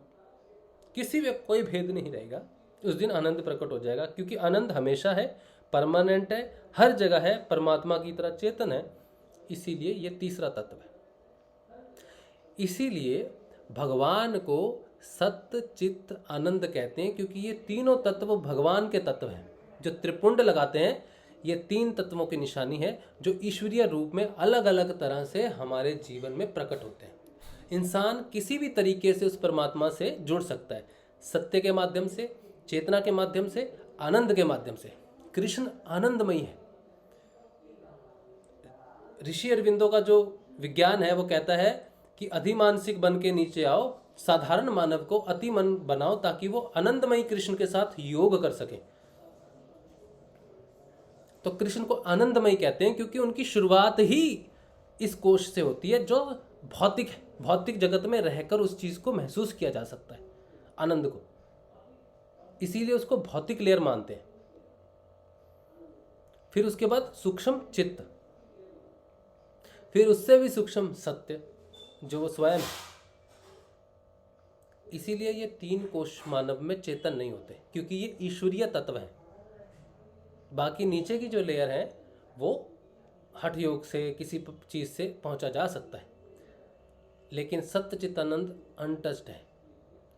किसी में कोई भेद नहीं रहेगा, उस दिन आनंद प्रकट हो जाएगा। क्योंकि आनंद हमेशा है, परमानेंट है, हर जगह है, परमात्मा की तरह चेतन है, इसीलिए ये तीसरा तत्व है। इसीलिए भगवान को सत्य, चित्त, आनंद कहते हैं, क्योंकि ये तीनों तत्व भगवान के तत्व हैं। जो त्रिपुंड लगाते हैं, ये तीन तत्वों की निशानी है, जो ईश्वरीय रूप में अलग अलग तरह से हमारे जीवन में प्रकट होते हैं। इंसान किसी भी तरीके से उस परमात्मा से जुड़ सकता है, सत्य के माध्यम से, चेतना के माध्यम से, आनंद के माध्यम से। कृष्ण आनंदमयी है। ऋषि अरविंदो का जो विज्ञान है वो कहता है कि अधिमानसिक बन के नीचे आओ, साधारण मानव को अति मन बनाओ, ताकि वो आनंदमयी कृष्ण के साथ योग कर सके। तो कृष्ण को आनंदमयी कहते हैं क्योंकि उनकी शुरुआत ही इस कोश से होती है, जो भौतिक है। भौतिक जगत में रहकर उस चीज को महसूस किया जा सकता है, आनंद को, इसीलिए उसको भौतिक लेयर मानते हैं। फिर उसके बाद सूक्ष्म चित्त, फिर उससे भी सूक्ष्म सत्य जो वो स्वयं है। इसीलिए ये तीन कोश मानव में चेतन नहीं होते, क्योंकि ये ईश्वरीय तत्व है। बाकी नीचे की जो लेयर है वो हठ योग से, किसी चीज से पहुंचा जा सकता है, लेकिन सत्य चित्त आनंद अनटच्ड है,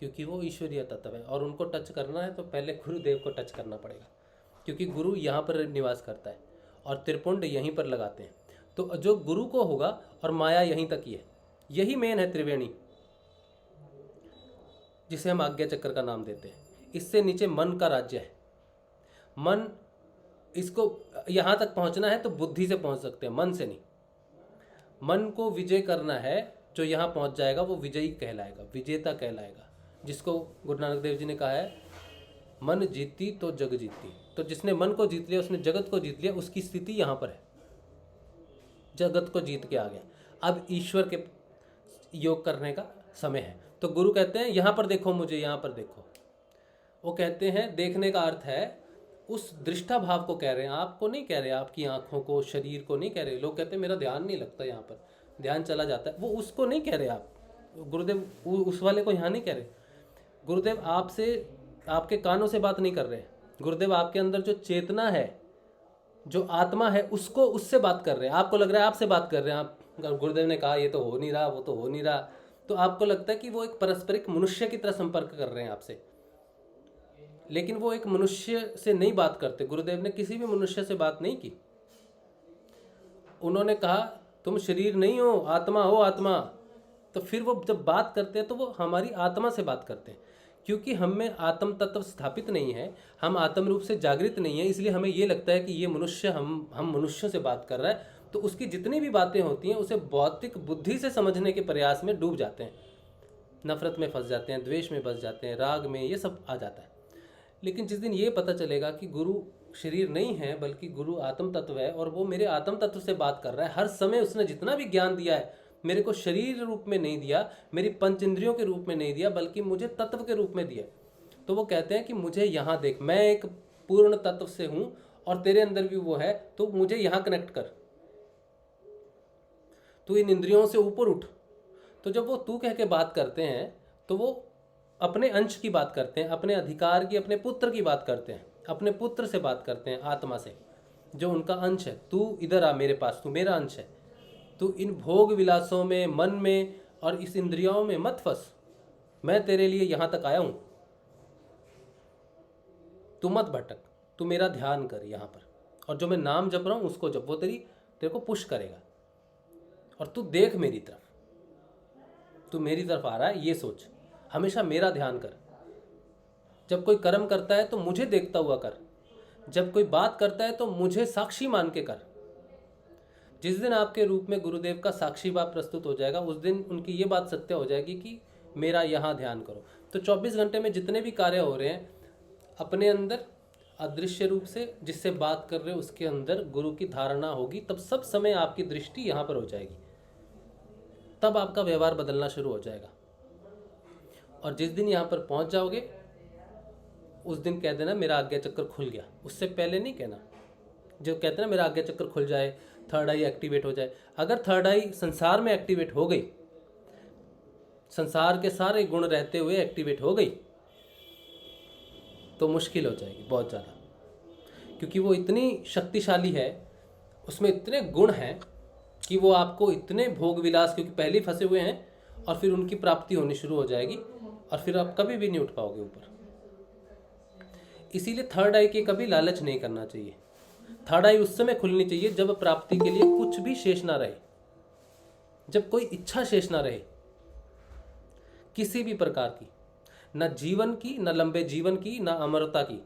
क्योंकि वो ईश्वरीय तत्व है। और उनको टच करना है तो पहले गुरुदेव को टच करना पड़ेगा, क्योंकि गुरु यहाँ पर निवास करता है और त्रिपुंड यहीं पर लगाते हैं। तो जो गुरु को होगा, और माया यहीं तक ही है, यही मेन है त्रिवेणी, जिसे हम आज्ञा चक्र का नाम देते हैं। इससे नीचे मन का राज्य है। मन, इसको यहाँ तक पहुँचना है तो बुद्धि से पहुँच सकते हैं, मन से नहीं। मन को विजय करना है, जो यहाँ पहुँच जाएगा वो विजयी कहलाएगा, विजेता कहलाएगा, जिसको गुरु नानक देव जी ने कहा है मन जीती तो जग जीती। तो जिसने मन को जीत लिया, उसने जगत को जीत लिया, उसकी स्थिति यहाँ पर है, जगत को जीत के आ गया। अब ईश्वर के योग करने का समय है। तो गुरु कहते हैं यहाँ पर देखो मुझे, यहाँ पर देखो। वो कहते हैं देखने का अर्थ है उस दृष्टा भाव को कह रहे हैं, आपको नहीं कह रहे, आपकी आंखों को, शरीर को नहीं कह रहे। लोग कहते हैं मेरा ध्यान नहीं लगता, यहाँ पर ध्यान चला जाता है, वो उसको नहीं कह रहे आप। गुरुदेव उस वाले को यहाँ नहीं कह रहे। गुरुदेव आपसे, आपके कानों से बात नहीं कर रहे। गुरुदेव आपके अंदर जो चेतना है, जो आत्मा है, उसको, उससे बात कर रहे हैं। आपको लग रहा है आपसे बात कर रहे हैं। आप, गुरुदेव ने कहा ये तो हो नहीं रहा, वो तो हो नहीं रहा, तो आपको लगता है कि वो एक पारस्परिक मनुष्य की तरह संपर्क कर रहे हैं आपसे, लेकिन वो एक मनुष्य से नहीं बात करते। गुरुदेव ने किसी भी मनुष्य से बात नहीं की। उन्होंने कहा तुम शरीर नहीं हो, आत्मा हो, आत्मा। तो फिर वो जब बात करते हैं तो वो हमारी आत्मा से बात करते हैं, क्योंकि हम में आत्म तत्व स्थापित नहीं है, हम आत्म रूप से जागृत नहीं है, इसलिए हमें ये लगता है कि ये मनुष्य हम मनुष्यों से बात कर रहा है। तो उसकी जितनी भी बातें होती हैं उसे भौतिक बुद्धि से समझने के प्रयास में डूब जाते हैं, नफरत में फंस जाते हैं, द्वेष में फंस जाते हैं, राग में, ये सब आ जाता है। लेकिन जिस दिन ये पता चलेगा कि गुरु शरीर नहीं है बल्कि गुरु आत्म तत्व है, और वो मेरे आत्म तत्व से बात कर रहा है हर समय, उसने जितना भी ज्ञान दिया है मेरे को शरीर रूप में नहीं दिया, मेरी पंच इंद्रियों के रूप में नहीं दिया, बल्कि मुझे तत्व के रूप में दिया। तो वो कहते हैं कि मुझे यहाँ देख, मैं एक पूर्ण तत्व से हूँ और तेरे अंदर भी वो है, तो मुझे यहाँ कनेक्ट कर, तू इन इंद्रियों से ऊपर उठ। तो जब वो तू कह के बात करते हैं तो वो अपने अंश की बात करते हैं, अपने अधिकार की, अपने पुत्र की बात करते हैं, अपने पुत्र से बात करते हैं, आत्मा से, जो उनका अंश है। तू इधर आ मेरे पास, तू मेरा अंश है, तू इन भोग विलासों में, मन में और इस इंद्रियों में मत फंस, मैं तेरे लिए यहाँ तक आया हूँ, तू मत भटक, तू मेरा ध्यान कर यहाँ पर, और जो मैं नाम जप रहा हूँ उसको जप, वो तेरे को पुश करेगा। और तू देख मेरी तरफ, तू मेरी तरफ आ रहा है, ये सोच, हमेशा मेरा ध्यान कर। जब कोई कर्म करता है तो मुझे देखता हुआ कर, जब कोई बात करता है तो मुझे साक्षी मान के कर। जिस दिन आपके रूप में गुरुदेव का साक्षी भाव प्रस्तुत हो जाएगा, उस दिन उनकी ये बात सत्य हो जाएगी कि मेरा यहाँ ध्यान करो। तो 24 घंटे में जितने भी कार्य हो रहे हैं, अपने अंदर अदृश्य रूप से जिससे बात कर रहे हो उसके अंदर गुरु की धारणा होगी, तब सब समय आपकी दृष्टि यहाँ पर हो जाएगी, तब आपका व्यवहार बदलना शुरू हो जाएगा। और जिस दिन यहाँ पर पहुँच जाओगे उस दिन कह देना मेरा आज्ञा चक्र खुल गया। उससे पहले नहीं कहना। जो कहते हैं ना मेरा आज्ञा चक्र खुल जाए, थर्ड आई एक्टिवेट हो जाए, अगर थर्ड आई संसार में एक्टिवेट हो गई, संसार के सारे गुण रहते हुए एक्टिवेट हो गई, तो मुश्किल हो जाएगी बहुत ज़्यादा, क्योंकि वो इतनी शक्तिशाली है, उसमें इतने गुण हैं कि वो आपको इतने भोग विलास, क्योंकि पहले ही फंसे हुए हैं, और फिर उनकी प्राप्ति होनी शुरू हो जाएगी और फिर आप कभी भी नहीं उठ पाओगे ऊपर। इसीलिए थर्ड आई के कभी लालच नहीं करना चाहिए। थर्ड आई उस समय खुलनी चाहिए जब प्राप्ति के लिए कुछ भी शेष ना रहे, जब कोई इच्छा शेष ना रहे किसी भी प्रकार की, ना जीवन की, ना लंबे जीवन की, ना अमरता की,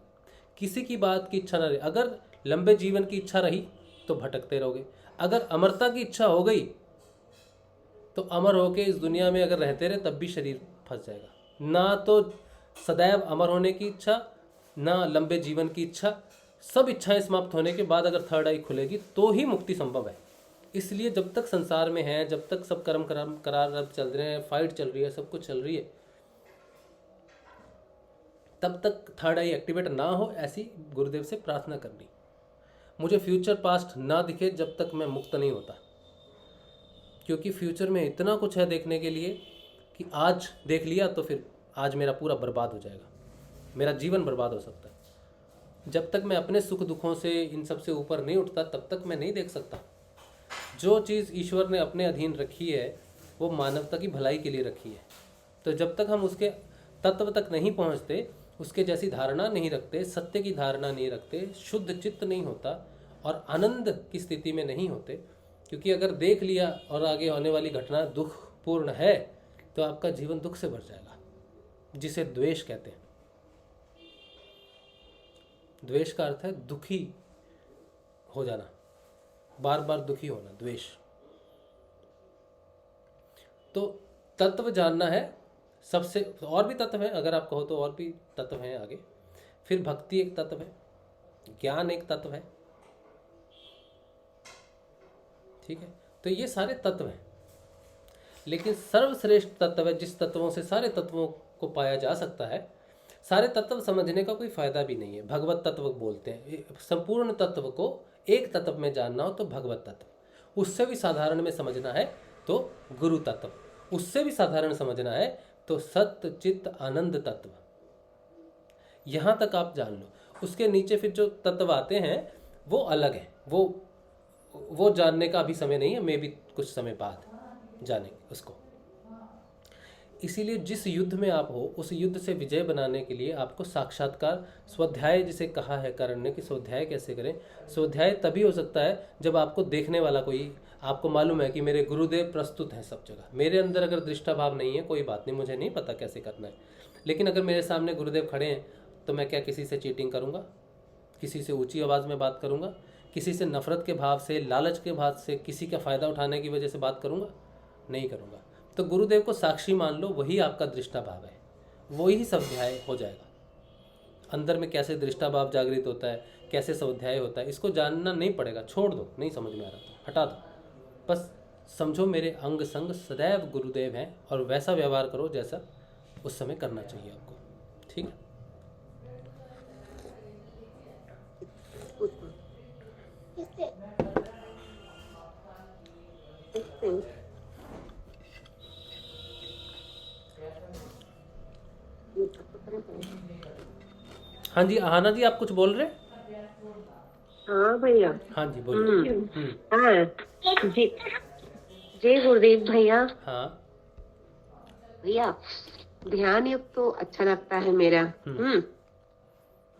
किसी की बात की इच्छा ना रहे। अगर लंबे जीवन की इच्छा रही तो भटकते रहोगे, अगर अमरता की इच्छा हो गई तो अमर होके इस दुनिया में अगर रहते रहे तब भी शरीर फंस जाएगा। ना तो सदैव अमर होने की इच्छा, ना लंबे जीवन की इच्छा, सब इच्छाएं समाप्त होने के बाद अगर थर्ड आई खुलेगी तो ही मुक्ति संभव है। इसलिए जब तक संसार में है, जब तक सब कर्म करार चल रहे हैं, फाइट चल रही है, सब कुछ चल रही है, तब तक थर्ड आई एक्टिवेट ना हो, ऐसी गुरुदेव से प्रार्थना करनी। मुझे फ्यूचर पास्ट ना दिखे जब तक मैं मुक्त नहीं होता, क्योंकि फ्यूचर में इतना कुछ है देखने के लिए कि आज देख लिया तो फिर आज मेरा पूरा बर्बाद हो जाएगा, मेरा जीवन बर्बाद हो सकता है। जब तक मैं अपने सुख दुखों से, इन सब से ऊपर नहीं उठता, तब तक मैं नहीं देख सकता। जो चीज़ ईश्वर ने अपने अधीन रखी है वो मानवता की भलाई के लिए रखी है। तो जब तक हम उसके तत्व तक नहीं पहुंचते, उसके जैसी धारणा नहीं रखते, सत्य की धारणा नहीं रखते, शुद्ध चित्त नहीं होता और आनंद की स्थिति में नहीं होते, क्योंकि अगर देख लिया और आगे होने वाली घटना दुखपूर्ण है तो आपका जीवन दुख से भर जाएगा, जिसे द्वेष कहते हैं। द्वेष का अर्थ है दुखी हो जाना, बार बार दुखी होना, द्वेष। तो तत्व जानना है सबसे, और भी तत्व है अगर आप कहो तो, और भी तत्व हैं आगे। फिर भक्ति एक तत्व है, ज्ञान एक तत्व है, ठीक है। तो ये सारे तत्व हैं, लेकिन सर्वश्रेष्ठ तत्व है जिस तत्वों से सारे तत्वों को पाया जा सकता है। सारे तत्व समझने का कोई फायदा भी नहीं है, भगवत तत्व बोलते हैं। संपूर्ण तत्व को एक तत्व में जानना हो तो भगवत तत्व, उससे भी साधारण में समझना है तो गुरु तत्व, उससे भी साधारण समझना है तो सत्य चित्त आनंद तत्व। यहाँ तक आप जान लो, उसके नीचे फिर जो तत्व आते हैं वो अलग है, वो जानने का अभी समय नहीं है, मैं भी कुछ समय बाद जानेंगे उसको। इसीलिए जिस युद्ध में आप हो उस युद्ध से विजय बनाने के लिए आपको साक्षात्कार, स्वाध्याय जिसे कहा है करण ने कि स्वाध्याय कैसे करें। स्वाध्याय तभी हो सकता है जब आपको देखने वाला कोई, आपको मालूम है कि मेरे गुरुदेव प्रस्तुत हैं सब जगह। मेरे अंदर अगर दृष्टा भाव नहीं है कोई बात नहीं, मुझे नहीं पता कैसे करना है, लेकिन अगर मेरे सामने गुरुदेव खड़े हैं तो मैं क्या किसी से चीटिंग करूँगा, किसी से ऊंची आवाज़ में बात करूँगा, किसी से नफरत के भाव से, लालच के भाव से, किसी का फ़ायदा उठाने की वजह से बात करूँगा? नहीं करूँगा। तो गुरुदेव को साक्षी मान लो, वही आपका दृष्टा भाव है, वही स्वाध्याय हो जाएगा। अंदर में कैसे दृष्टा भाव जागृत होता है, कैसे स्वाध्याय होता है, इसको जानना नहीं पड़ेगा, छोड़ दो, नहीं समझ में आ रहा तो हटा दो। बस समझो मेरे अंग संग सदैव गुरुदेव हैं और वैसा व्यवहार करो जैसा उस समय करना चाहिए आपको, ठीक है। हाँ जी, आहाना जी आप कुछ बोल रहे? हाँ भैया। हाँ जी बोलिए। हाँ जी, जय गुरुदेव भैया। हाँ भैया, ध्यान योग तो अच्छा लगता है मेरा।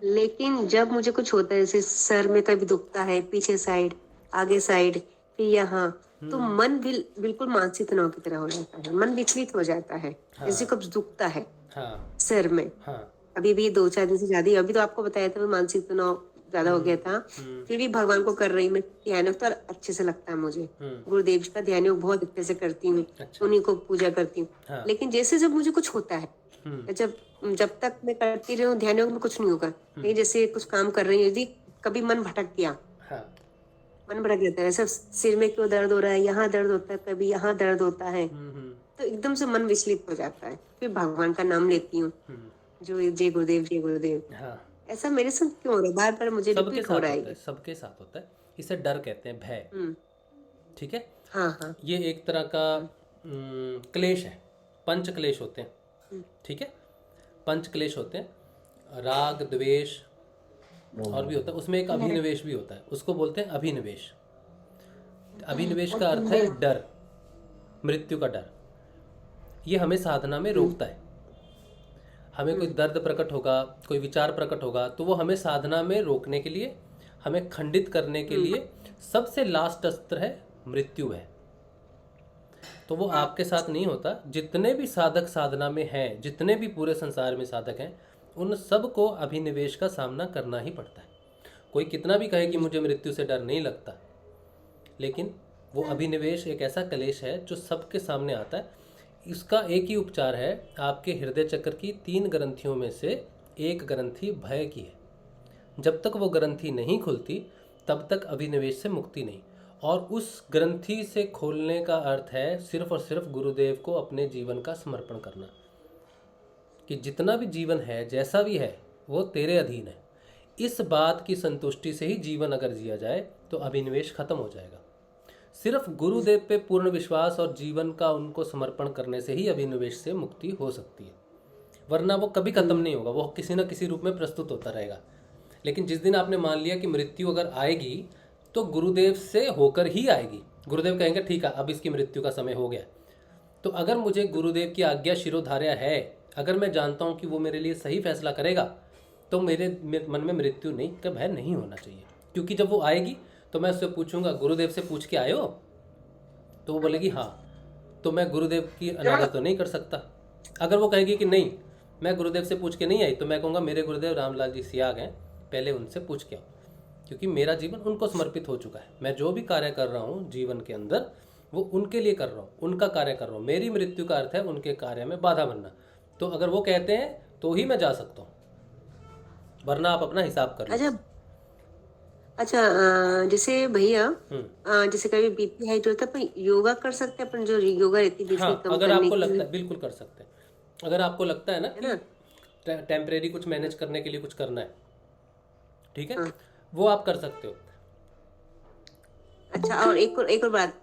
लेकिन जब मुझे कुछ होता है, जैसे सर में कभी दुखता है, पीछे साइड, आगे साइड, फिर यहाँ, तो मन बिल्कुल मानसिक तनाव की तरह हो जाता है, मन विचलित हो जाता है। हाँ। जैसे कब दुखता है हाँ सर में। हाँ अभी भी 2-4 दिन से ज्यादा ही, अभी तो आपको बताया था मानसिक तनाव ज्यादा हो गया था, फिर भी भगवान को कर रही मैं ध्यान योग, तो अच्छे से लगता है मुझे। गुरुदेव जी का ध्यान योग बहुत अच्छे से करती हूँ, अच्छा। उन्हीं को पूजा करती हूँ। हाँ। लेकिन जैसे जब मुझे कुछ होता है, जब तक मैं करती रही हूँ ध्यान योग में कुछ नहीं होगा, नहीं जैसे कुछ काम कर रही हूँ, यदि कभी मन भटक गया, हाँ। मन भटक जाता है, ऐसा सिर में क्यों दर्द हो रहा है, यहाँ दर्द होता है, कभी यहाँ दर्द होता है, तो एकदम से मन विचलित हो जाता है। फिर भगवान का नाम लेती हूँ, जो जय गुरुदेव जय गुरुदेव। हाँ। ऐसा मेरे साथ क्यों हो रहा है, बार बार मुझे सबके रिपीट साथ हो रहा होता है, है। सबके साथ होता है। इसे डर कहते हैं, भय, ठीक है। हाँ हाँ। ये एक तरह का क्लेश है, पंच क्लेश होते हैं, ठीक है। पंच क्लेश होते हैं, राग द्वेष और भी होता है, उसमें एक अभिनिवेश भी होता है, उसको बोलते हैं अभिनिवेश। अभिनिवेश का अर्थ है डर, मृत्यु का डर। ये हमें साधना में रोकता है। हमें कोई दर्द प्रकट होगा, कोई विचार प्रकट होगा, तो वो हमें साधना में रोकने के लिए, हमें खंडित करने के लिए सबसे लास्ट अस्त्र है मृत्यु है। तो वो आपके साथ नहीं होता। जितने भी साधक साधना में हैं, जितने भी पूरे संसार में साधक हैं, उन सब को अभिनिवेश का सामना करना ही पड़ता है। कोई कितना भी कहे कि मुझे मृत्यु से डर नहीं लगता, लेकिन वो अभिनिवेश एक ऐसा क्लेश है जो सबके सामने आता है। इसका एक ही उपचार है, आपके हृदय चक्र की 3 ग्रंथियों में से एक ग्रंथि भय की है। जब तक वो ग्रंथि नहीं खुलती तब तक अभिनिवेश से मुक्ति नहीं। और उस ग्रंथि से खोलने का अर्थ है सिर्फ और सिर्फ गुरुदेव को अपने जीवन का समर्पण करना, कि जितना भी जीवन है, जैसा भी है, वो तेरे अधीन है। इस बात की संतुष्टि से ही जीवन अगर जिया जाए तो अभिनिवेश खत्म हो जाएगा। सिर्फ गुरुदेव पे पूर्ण विश्वास और जीवन का उनको समर्पण करने से ही अभिनिवेश से मुक्ति हो सकती है, वरना वो कभी खत्म नहीं होगा, वो किसी न किसी रूप में प्रस्तुत होता रहेगा। लेकिन जिस दिन आपने मान लिया कि मृत्यु अगर आएगी तो गुरुदेव से होकर ही आएगी, गुरुदेव कहेंगे ठीक है अब इसकी मृत्यु का समय हो गया, तो अगर मुझे गुरुदेव की आज्ञा शिरोधार्य है, अगर मैं जानता हूँ कि वो मेरे लिए सही फैसला करेगा, तो मेरे मन में मृत्यु नहीं का भय नहीं होना चाहिए। क्योंकि जब वो आएगी तो मैं उससे पूछूंगा, गुरुदेव से पूछ के आए हो? तो वो बोलेगी हाँ, तो मैं गुरुदेव की अनादर तो नहीं कर सकता। अगर वो कहेगी कि नहीं मैं गुरुदेव से पूछ के नहीं आई, तो मैं कहूँगा मेरे गुरुदेव रामलाल जी सियाग हैं, पहले उनसे पूछ के आओ, क्योंकि मेरा जीवन उनको समर्पित हो चुका है। मैं जो भी कार्य कर रहा हूँ जीवन के अंदर वो उनके लिए कर रहा हूँ, उनका कार्य कर रहा हूँ। मेरी मृत्यु का अर्थ है उनके कार्य में बाधा बनना। तो अगर वो कहते हैं तो ही मैं जा सकता हूँ, वरना आप अपना हिसाब कर लो। अच्छा जैसे भैया जैसे कभी बीपी हाई होता है अपन योगा कर सकते हैं, अपन जो योगा रहती है बीच में कम अगर करने आपको के लगता लिए? है बिल्कुल कर सकते हैं। अगर आपको लगता है ना कि टेम्परेरी कुछ मैनेज करने के लिए कुछ करना है, ठीक है, वो आप कर सकते हो। अच्छा, और एक और बात,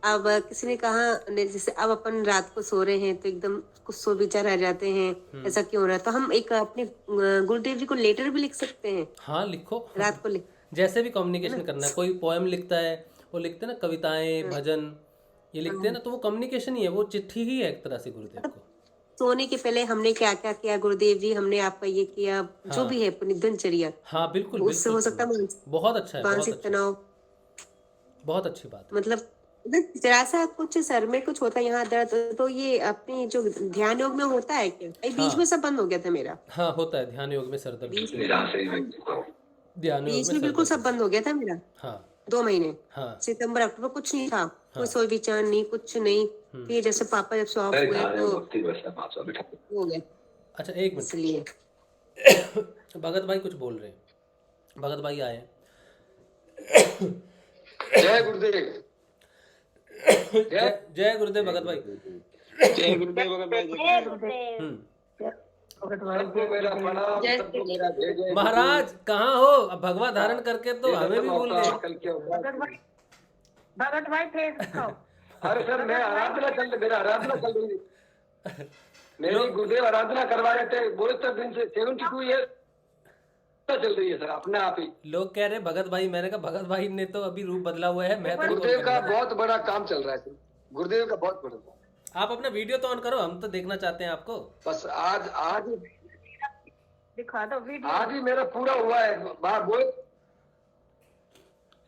अब किसी ने कहा जैसे अब अपन रात को सो रहे हैं तो एकदम कुछ सो विचार आ जाते हैं, ऐसा क्यों हो रहा है, तो हम एक अपने गुरुदेव जी को लेटर भी लिख सकते हैं। हाँ लिखो, रात को जैसे भी कम्युनिकेशन करना है। कोई पोएम लिखता है, वो लिखते हैं ना कविताएं भजन, ये लिखते हैं ना, तो वो कम्युनिकेशन ही है, वो चिट्ठी ही है एक तरह से गुरुदेव को। सोने के पहले हमने क्या क्या किया गुरुदेव जी, हमने आपका ये किया, जो भी है अपनी दिनचर्या। हाँ बिल्कुल, उससे हो सकता है बहुत अच्छा है, मानसिक तनाव, बहुत अच्छी बात। मतलब जरा सा कुछ सर में कुछ होता है यहाँ दर्द, तो ये अपनी जो ध्यान योग में होता है क्या? बीच में सब बंद हो गया था मेरा। हाँ होता है, ध्यान योग में सर दर्द, बीच में बिल्कुल सब बंद हो गया था मेरा। हाँ 2 महीने, हाँ सितंबर अक्टूबर कुछ नहीं था, कोई सोच विचार नहीं, कुछ नहीं। फिर जैसे पापा जब सॉफ्ट हुए तो हो गया। अच्छा एक मिनट, इसलिए भगत भाई कुछ बोल रहे हैं, भगत भाई आए। जय गुरुदेव, जय गुरुदेव भगत भाई। जय गुरुदेव भगत भाई। मेरा प्रणाम, सबको मेरा जय जय। महाराज कहाँ हो? अब भगवा धारण करके तो हमें भी भूल गए। भगत भाई थे। अरे सर मैं आराधना मेरा आराधना चल रही, मेरी गुरुदेव आराधना करवा रहे थे, बहुत दिन से 72 ईयर चल रही है सर, अपने आप ही। लोग कह रहे भगत भाई, मैंने कहा भगत भाई ने तो अभी रूप बदला हुआ है। मैं तो गुरुदेव का बहुत बड़ा काम चल रहा है सर, गुरुदेव का बहुत बड़ा। आप अपना वीडियो तो ऑन करो, हम तो देखना चाहते हैं आपको। बस आज दिखा दो वीडियो। आज ही मेरा पूरा हुआ है। बहुत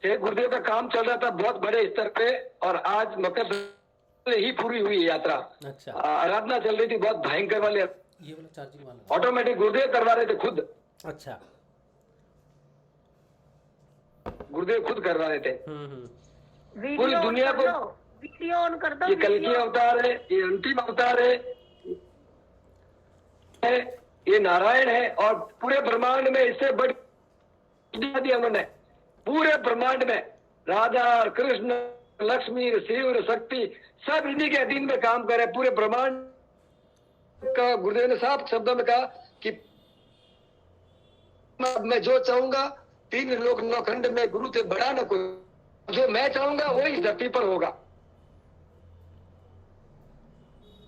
गुरुदेव का काम चल रहा था बहुत बड़े स्तर पे, और आज मकर ही पूरी हुई यात्रा। अच्छा, आराधना चल रही थी बहुत भयंकर वाले, ये वाला चार्जिंग वाला ऑटोमेटिक गुरुदेव करवा रहे थे खुद। अच्छा, गुरुदेव खुद करवा रहे थे। पूरी वीडियो दुनिया को, वीडियो ऑन कर दो। ये कल्कि अवतार है, ये अंतिम अवतार है, ये नारायण है, और पूरे ब्रह्मांड में इससे बड़ी दिया उन्होंने। पूरे ब्रह्मांड में राधा और कृष्ण, लक्ष्मी, शिव और शक्ति सब इन्हीं के अधीन में काम कर रहे हैं। पूरे ब्रह्मांड का गुरुदेव ने साफ शब्दों में कहा कि मैं जो चाहूंगा 3 लोक 9 खंड में गुरु से बड़ा न कोई, जो मैं चाहूंगा वही इस धरती पर होगा।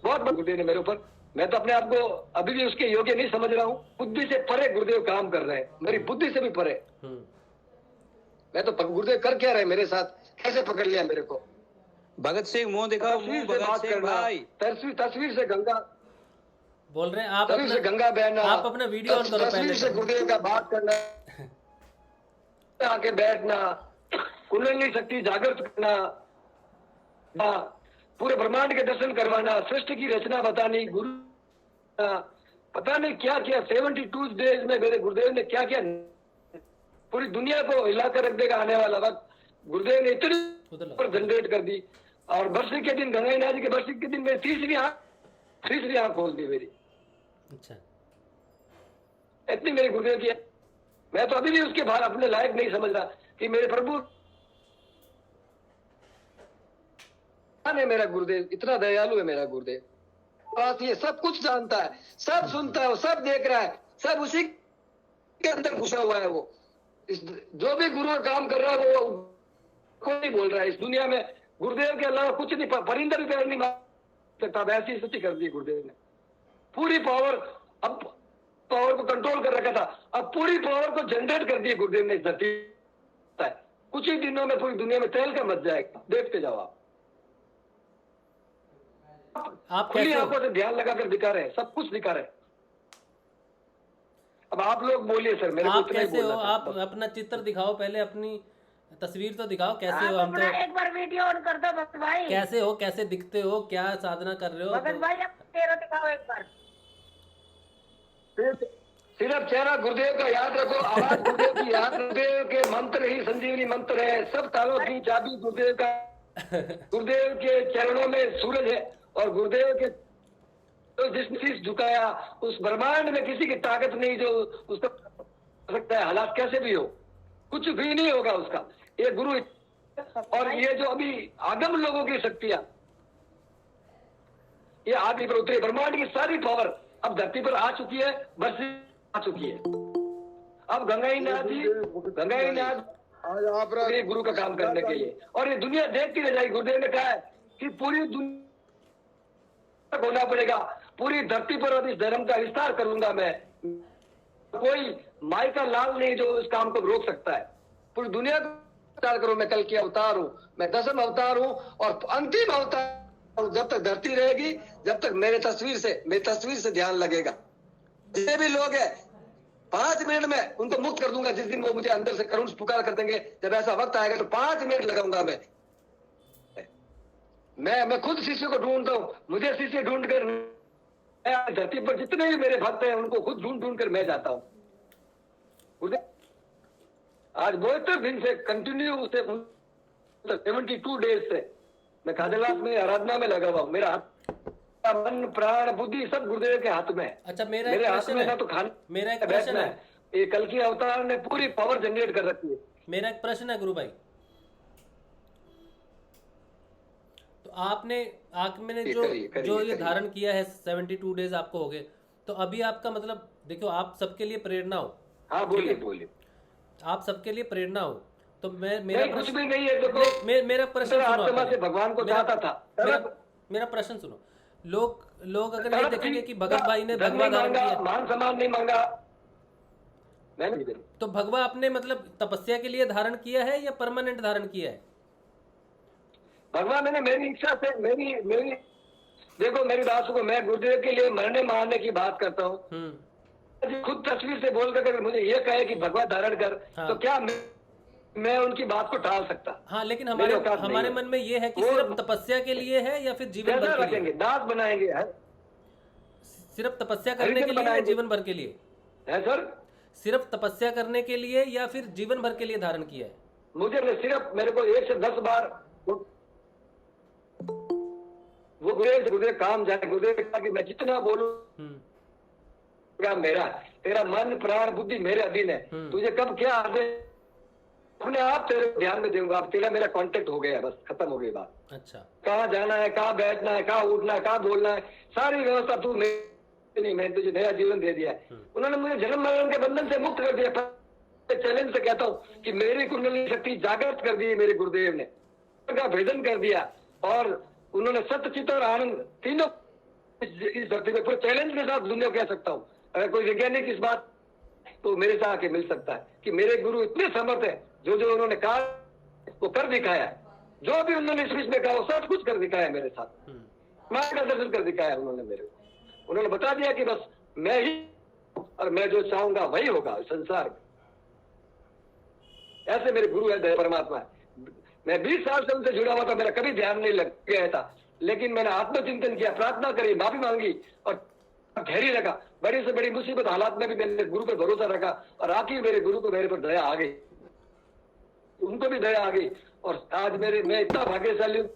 बहुत गुरुदेव ने मेरे ऊपर, मैं तो अपने आप को अभी भी उसके योग्य नहीं समझ रहा हूँ। बुद्धि से परे गुरुदेव काम कर रहे हैं, मेरी बुद्धि से भी परे। मैं तो गुरुदेव कर क्या रहे मेरे साथ, कैसे पकड़ लिया मेरे को। भगत सिंह मुंह दिखाओ, मुंह भगत सिंह भाई। तस्वीर से गंगा बोल रहे हैं आप, तस्वीर से गंगा बहना, आप अपना वीडियो ऑन करो। तस्वीर से गुरुदेव का बात करना, आके बैठना, कुंडली शक्ति जागृत करना, पूरे ब्रह्मांड के दर्शन करवाना, सृष्टि की रचना बतानी, गुरु पता नहीं क्या किया। 72 डेज में मेरे गुरुदेव ने क्या किया, पूरी दुनिया को हिलाकर रख देगा आने वाला वक्त। गुरुदेव ने इतनी जनरेट कर दी, और बरसी के दिन, गंगा नदी के बरसी के दिन मेरी तीसरी आंख खोल दी मेरी। अच्छा, इतनी मेरे गुरुदेव की, मैं तो अभी भी उसके बाहर अपने लायक नहीं समझ रहा कि मेरे प्रभु है। मेरा गुरुदेव इतना दयालु है, मेरा गुरुदेव बात ये सब कुछ जानता है, सब सुनता है, सब देख रहा है, सब उसी के अंदर घुसा हुआ है। वो जो भी गुरु काम कर रहा है वो कोई नहीं बोल रहा है इस दुनिया में। गुरुदेव के अलावा कुछ नहीं, परिंदर भी पैर नहीं मार सकता। ऐसी स्थिति कर दी गुरुदेव ने। पूरी पावर, अब पावर को कंट्रोल कर रखा था, अब पूरी पावर को जनरेट कर दी गुरुदेव ने इस धरती। कुछ ही दिनों में पूरी दुनिया में तेल का मच जाएगा, देखते जाओ आप खुली आंखों से ध्यान लगाकर दिखा रहे हैं, सब कुछ दिखा रहे हैं। अब आप लोग बोलिए सर, मेरे आप को कैसे हो? आप अपना चित्र दिखाओ पहले, अपनी तस्वीर तो दिखाओ, कैसे हो? हम तो एक बार वीडियो ऑन कर दो भगत भाई। कैसे हो, कैसे दिखते हो, क्या साधना कर रहे हो? भगत भाई आप चेहरा दिखाओ एक बार। सिर्फ चेहरा गुरुदेव का याद रखो, आवाज गुरुदेव की याद, गुरुदेव के मंत्र ही संजीवनी मंत्र है, सब तालों की चाबी गुरुदेव का। गुरुदेव के चरणों में सूरज है, और गुरुदेव के तो जिसने शीश झुकाया उस ब्रह्मांड में किसी की ताकत नहीं जो उसको कर सकता है, हालात कैसे भी हो, कुछ भी नहीं होगा उसका। ये गुरु, और ये जो अभी आगम लोगों की शक्तियां, ये आदि पर उतरे, ब्रह्मांड की सारी पावर अब धरती पर आ चुकी है, बरसी आ चुकी है। अब गंगाईनाथ जी, गंगाईनाथ आज आप ये गुरु का काम करने के लिए, और ये दुनिया देखती रह जाएगी। गुरुदेव ने कहा है कि पूरी दुनिया तक होना पड़ेगा, पूरी धरती पर अब इस धर्म का विस्तार करूंगा मैं। कोई माई का लाल नहीं जो इस काम को रोक सकता है। पूरी दुनिया को विस्तार करो। मैं कल की अवतार हूँ, मैं 10वें अवतार हूँ, और अंतिम अवतार। जब तक धरती रहेगी, जब तक मेरी तस्वीर से ध्यान लगेगा। जितने भी लोग हैं 5 मिनट में उनको मुक्त कर दूंगा। जिस दिन वो मुझे अंदर से करुण पुकार कर देंगे, जब ऐसा वक्त आएगा तो 5 मिनट लगाऊंगा मैं खुद शिष्य को ढूंढता हूँ। मुझे शिष्य ढूंढ कर, धरती पर जितने भी मेरे भक्त हैं उनको खुद ढूंढ कर मैं जाता हूँ। आज 72 दिन से कंटिन्यू से 72 डेज से मैं खाजलवास में आराधना में लगा हुआ हूँ। मेरा हाथ, मन, प्राण, बुद्धि सब गुरुदेव के हाथ में है। अच्छा, मेरे हाथ में ना तो मेरा एक खाने प्रश्न बैठना है। है। ये कल की अवतार ने पूरी पावर जनरेट कर रखी है। मेरा एक प्रश्न है गुरु भाई, तो आपने जो ये धारण किया है 72 डेज आपको हो गए, तो अभी आपका मतलब देखो, आप सबके लिए प्रेरणा हो। हाँ बोलिए। आप सबके लिए प्रेरणा हो, तो मेरा कुछ भी नहीं है। देखो मेरा प्रश्न सुनो, आत्मा से भगवान को चाहता था। मेरा प्रश्न सुनो। लोग अगर ये देखेंगे कि भगत भाई ने भगवा धारण किया, मान सम्मान नहीं मांगा, तो भगवा आपने मतलब तपस्या के लिए धारण किया है या परमानेंट धारण किया है? भगवा मैंने मेरी इच्छा से, मेरी देखो मेरी बात को, मैं गुरुदेव के लिए मरने मारने की बात करता हूँ। खुद तस्वीर से बोल कर मुझे ये कहे कि भगवा धारण कर, तो क्या मैं उनकी बात को टाल सकता? हाँ, लेकिन हमारे मन में ये है कि सिर्फ तपस्या के लिए है या फिर जीवन भर के लिए? दास बनाएंगे है? सिर्फ तपस्या करने के लिए या जीवन भर के लिए है सर? सिर्फ तपस्या करने के लिए या फिर जीवन भर के लिए धारण किया है? मुझे सिर्फ, मेरे को 1 से 10 बार वो गुरुदेव काम जाए। गुरुदेव ने कहा कि मैं जितना बोलूं मेरा, तेरा मन, प्राण, बुद्धि मेरे अधीन है। तुझे कब क्या आदेश अपने आप तेरे ध्यान में दूंगा। अब तेरा मेरा कांटेक्ट हो गया, बस खत्म हो गई बात। अच्छा, कहाँ जाना है, कहाँ बैठना है, कहाँ उठना है, कहाँ बोलना है, सारी व्यवस्था तू नहीं, मैं तुझे नया जीवन दे दिया है। उन्होंने मुझे जन्म मरण के बंधन से मुक्त कर दिया। चैलेंज से कहता हूँ कि मेरी कुंडली शक्ति जागृत कर दी मेरे गुरुदेव ने, का भेदन कर दिया, और उन्होंने सत्य, चित्त और आनंद तीनों इस धरती में पूरे चैलेंज के साथ दुनिया कह सकता हूँ। अगर कोई वैज्ञानिक इस बात तो मेरे से आके मिल सकता है कि मेरे गुरु इतने समर्थ है, जो उन्होंने कहा वो कर दिखाया। जो भी उन्होंने इस विषय में कहा वो सब कुछ कर दिखाया मेरे साथ। मार्गदर्शन कर दिखाया उन्होंने मेरे को। उन्होंने बता दिया कि बस मैं ही, और मैं जो चाहूंगा वही होगा संसार में। ऐसे मेरे गुरु है, परमात्मा है। मैं 20 साल से उनसे जुड़ा हुआ था, मेरा कभी ध्यान नहीं लग गया था, लेकिन मैंने आत्मचिंतन किया, प्रार्थना करी, माफी मांगी और धैर्य रखा। बड़ी से बड़ी मुसीबत हालात में भी मैंने गुरु पर भरोसा रखा, और आखिर मेरे गुरु को मेरे पर दया आ गई, उनको भी दया आ गई। और आज मैं इतना भाग्यशाली हूँ।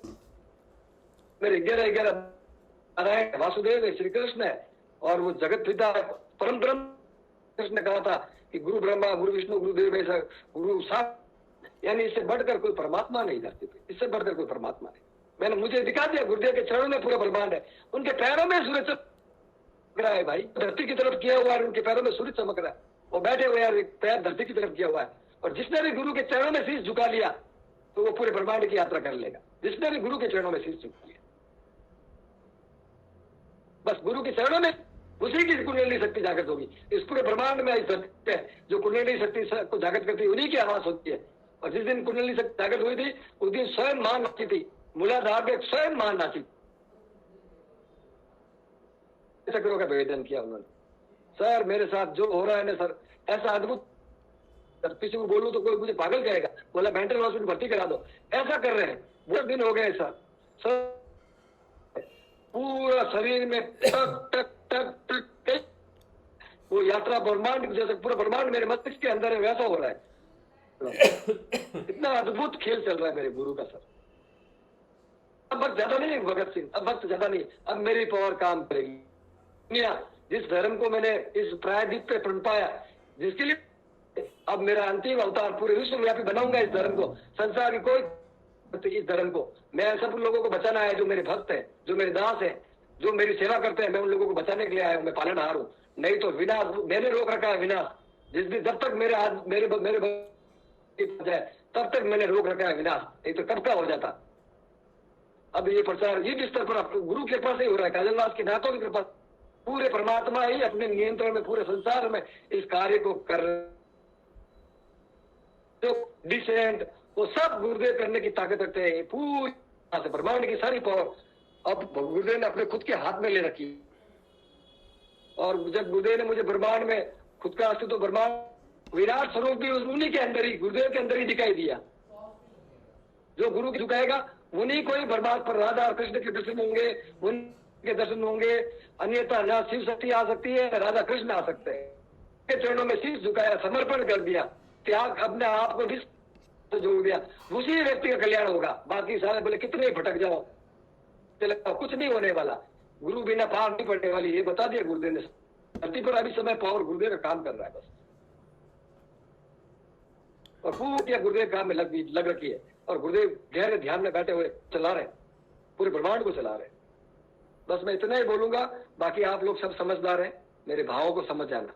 मेरे 11 नारायण वासुदेव श्री कृष्ण है, और वो जगत पिता परम ब्रह्म। कृष्ण ने कहा था कि गुरु ब्रह्मा, गुरु विष्णु, गुरुदेव, ऐसा गुरु साथ, यानी इससे बढ़कर कोई परमात्मा नहीं धरती पे, इससे बढ़कर कोई परमात्मा नहीं। मैंने मुझे दिखा दिया, गुरुदेव के चरणों में पूरा ब्रह्मांड है, उनके पैरों में सूरज चमक रहा है भाई, धरती की तरफ किया हुआ है, उनके पैरों में सूरज चमक रहा है, वो बैठे हुए यार, पैर धरती की तरफ किया हुआ है। और जिसने भी गुरु के चरणों में शीश झुका लिया तो वो पूरे ब्रह्मांड की यात्रा कर लेगा। जिसने भी गुरु के चरणों में शीश झुका लिया, बस गुरु के चरणों में उसी की कुंडली शक्ति जागृत होगी। इस पूरे ब्रह्मांड में जो कुंडली शक्ति को जागृत करती है, उन्हीं की आवाज होती है। और जिस दिन कुंडली शक्ति जागृत हुई थी, उस दिन स्वयं मां नाची थी, मूलाधार में स्वयं मां नाची। चक्रों का भेदन किया उन्होंने। सर मेरे साथ जो हो रहा है ना सर, ऐसा अद्भुत सर, किसी को बोलूं तो कोई मुझे पागल कहेगा, बोला मेंटल हॉस्पिटल भर्ती करा दो। ऐसा कर रहे हैं, बहुत दिन हो गए सर। पूरा शरीर में टक टक टक टक टक, वो यात्रा ब्रह्मांड जैसे पूरा ब्रह्मांड मेरे मस्तिष्क के अंदर है, वैसा हो रहा है। इतना अद्भुत खेल चल रहा है मेरे गुरु का सर। अब वक्त ज्यादा नहीं है भगत सिंह, अब वक्त ज्यादा नहीं, अब मेरी पावर काम करेगी। दुनिया जिस धर्म को मैंने इस प्रायद्वीप पे पनपाया, जिसके लिए अब मेरा अंतिम अवतार पूरे विश्वव्यापी बनाऊंगा इस धर्म को, संसार की कोई इस धर्म को मैं सब लोगों को बचाना है, जो मेरे भक्त हैं, जो मेरे दास हैं, जो मेरी सेवा करते हैं, मैं उन लोगों को बचाने के लिए आया हूँ। मैं पालनहार हूँ, नहीं तो विनाश मैंने रोक रखा है। विनाश जिस दिन जब तक मेरे हाथ मेरे जाए तब तक मैंने रोक रखा है विनाश, नहीं तो कब का हो जाता। अब ये प्रचार ये स्तर पर गुरु के कृपा से ही हो रहा है, काजलवास के नाथों की कृपा, पूरे परमात्मा ही अपने नियंत्रण में पूरे संसार में इस कार्य को कर रहे। जो डिसेंट वो सब गुरुदेव करने की ताकत रखते हैं, पूरी ब्रह्मांड की सारी पावर अब गुरुदेव ने अपने खुद के हाथ में ले रखी। और जब गुरुदेव ने मुझे ब्रह्मांड में खुद का अस्तित्व, ब्रह्मांड विराट स्वरूप भी उन्हीं के अंदर ही, गुरुदेव के अंदर ही दिखाई दिया। जो गुरु की झुकाएगा उन्हीं को ही ब्रह्मांड पर राधा और कृष्ण के दर्शन होंगे, उनके दर्शन होंगे। अन्यथा न शिव शक्ति आ सकती है, राधा कृष्ण आ सकते हैं। के चरणों में शीश झुकाया, समर्पण कर दिया, त्याग अपने आप को भी जोड़ दिया, उसी व्यक्ति का कल्याण होगा। बाकी सारे बोले कितने भटक जाओ, कुछ नहीं होने वाला, गुरु बिना पार नहीं पड़ने वाली, ये बता दिया गुरुदेव ने। धरती पर अभी समय पावर गुरुदेव का काम कर रहा है बस, और पूरी गुरुदेव काम में लग रखी है। और गुरुदेव गहरे ध्यान में बैठे हुए चला रहे, पूरे ब्रह्मांड को चला रहे। बस मैं इतना ही बोलूंगा, बाकी आप लोग सब समझदार हैं, मेरे भावों को समझ जाना।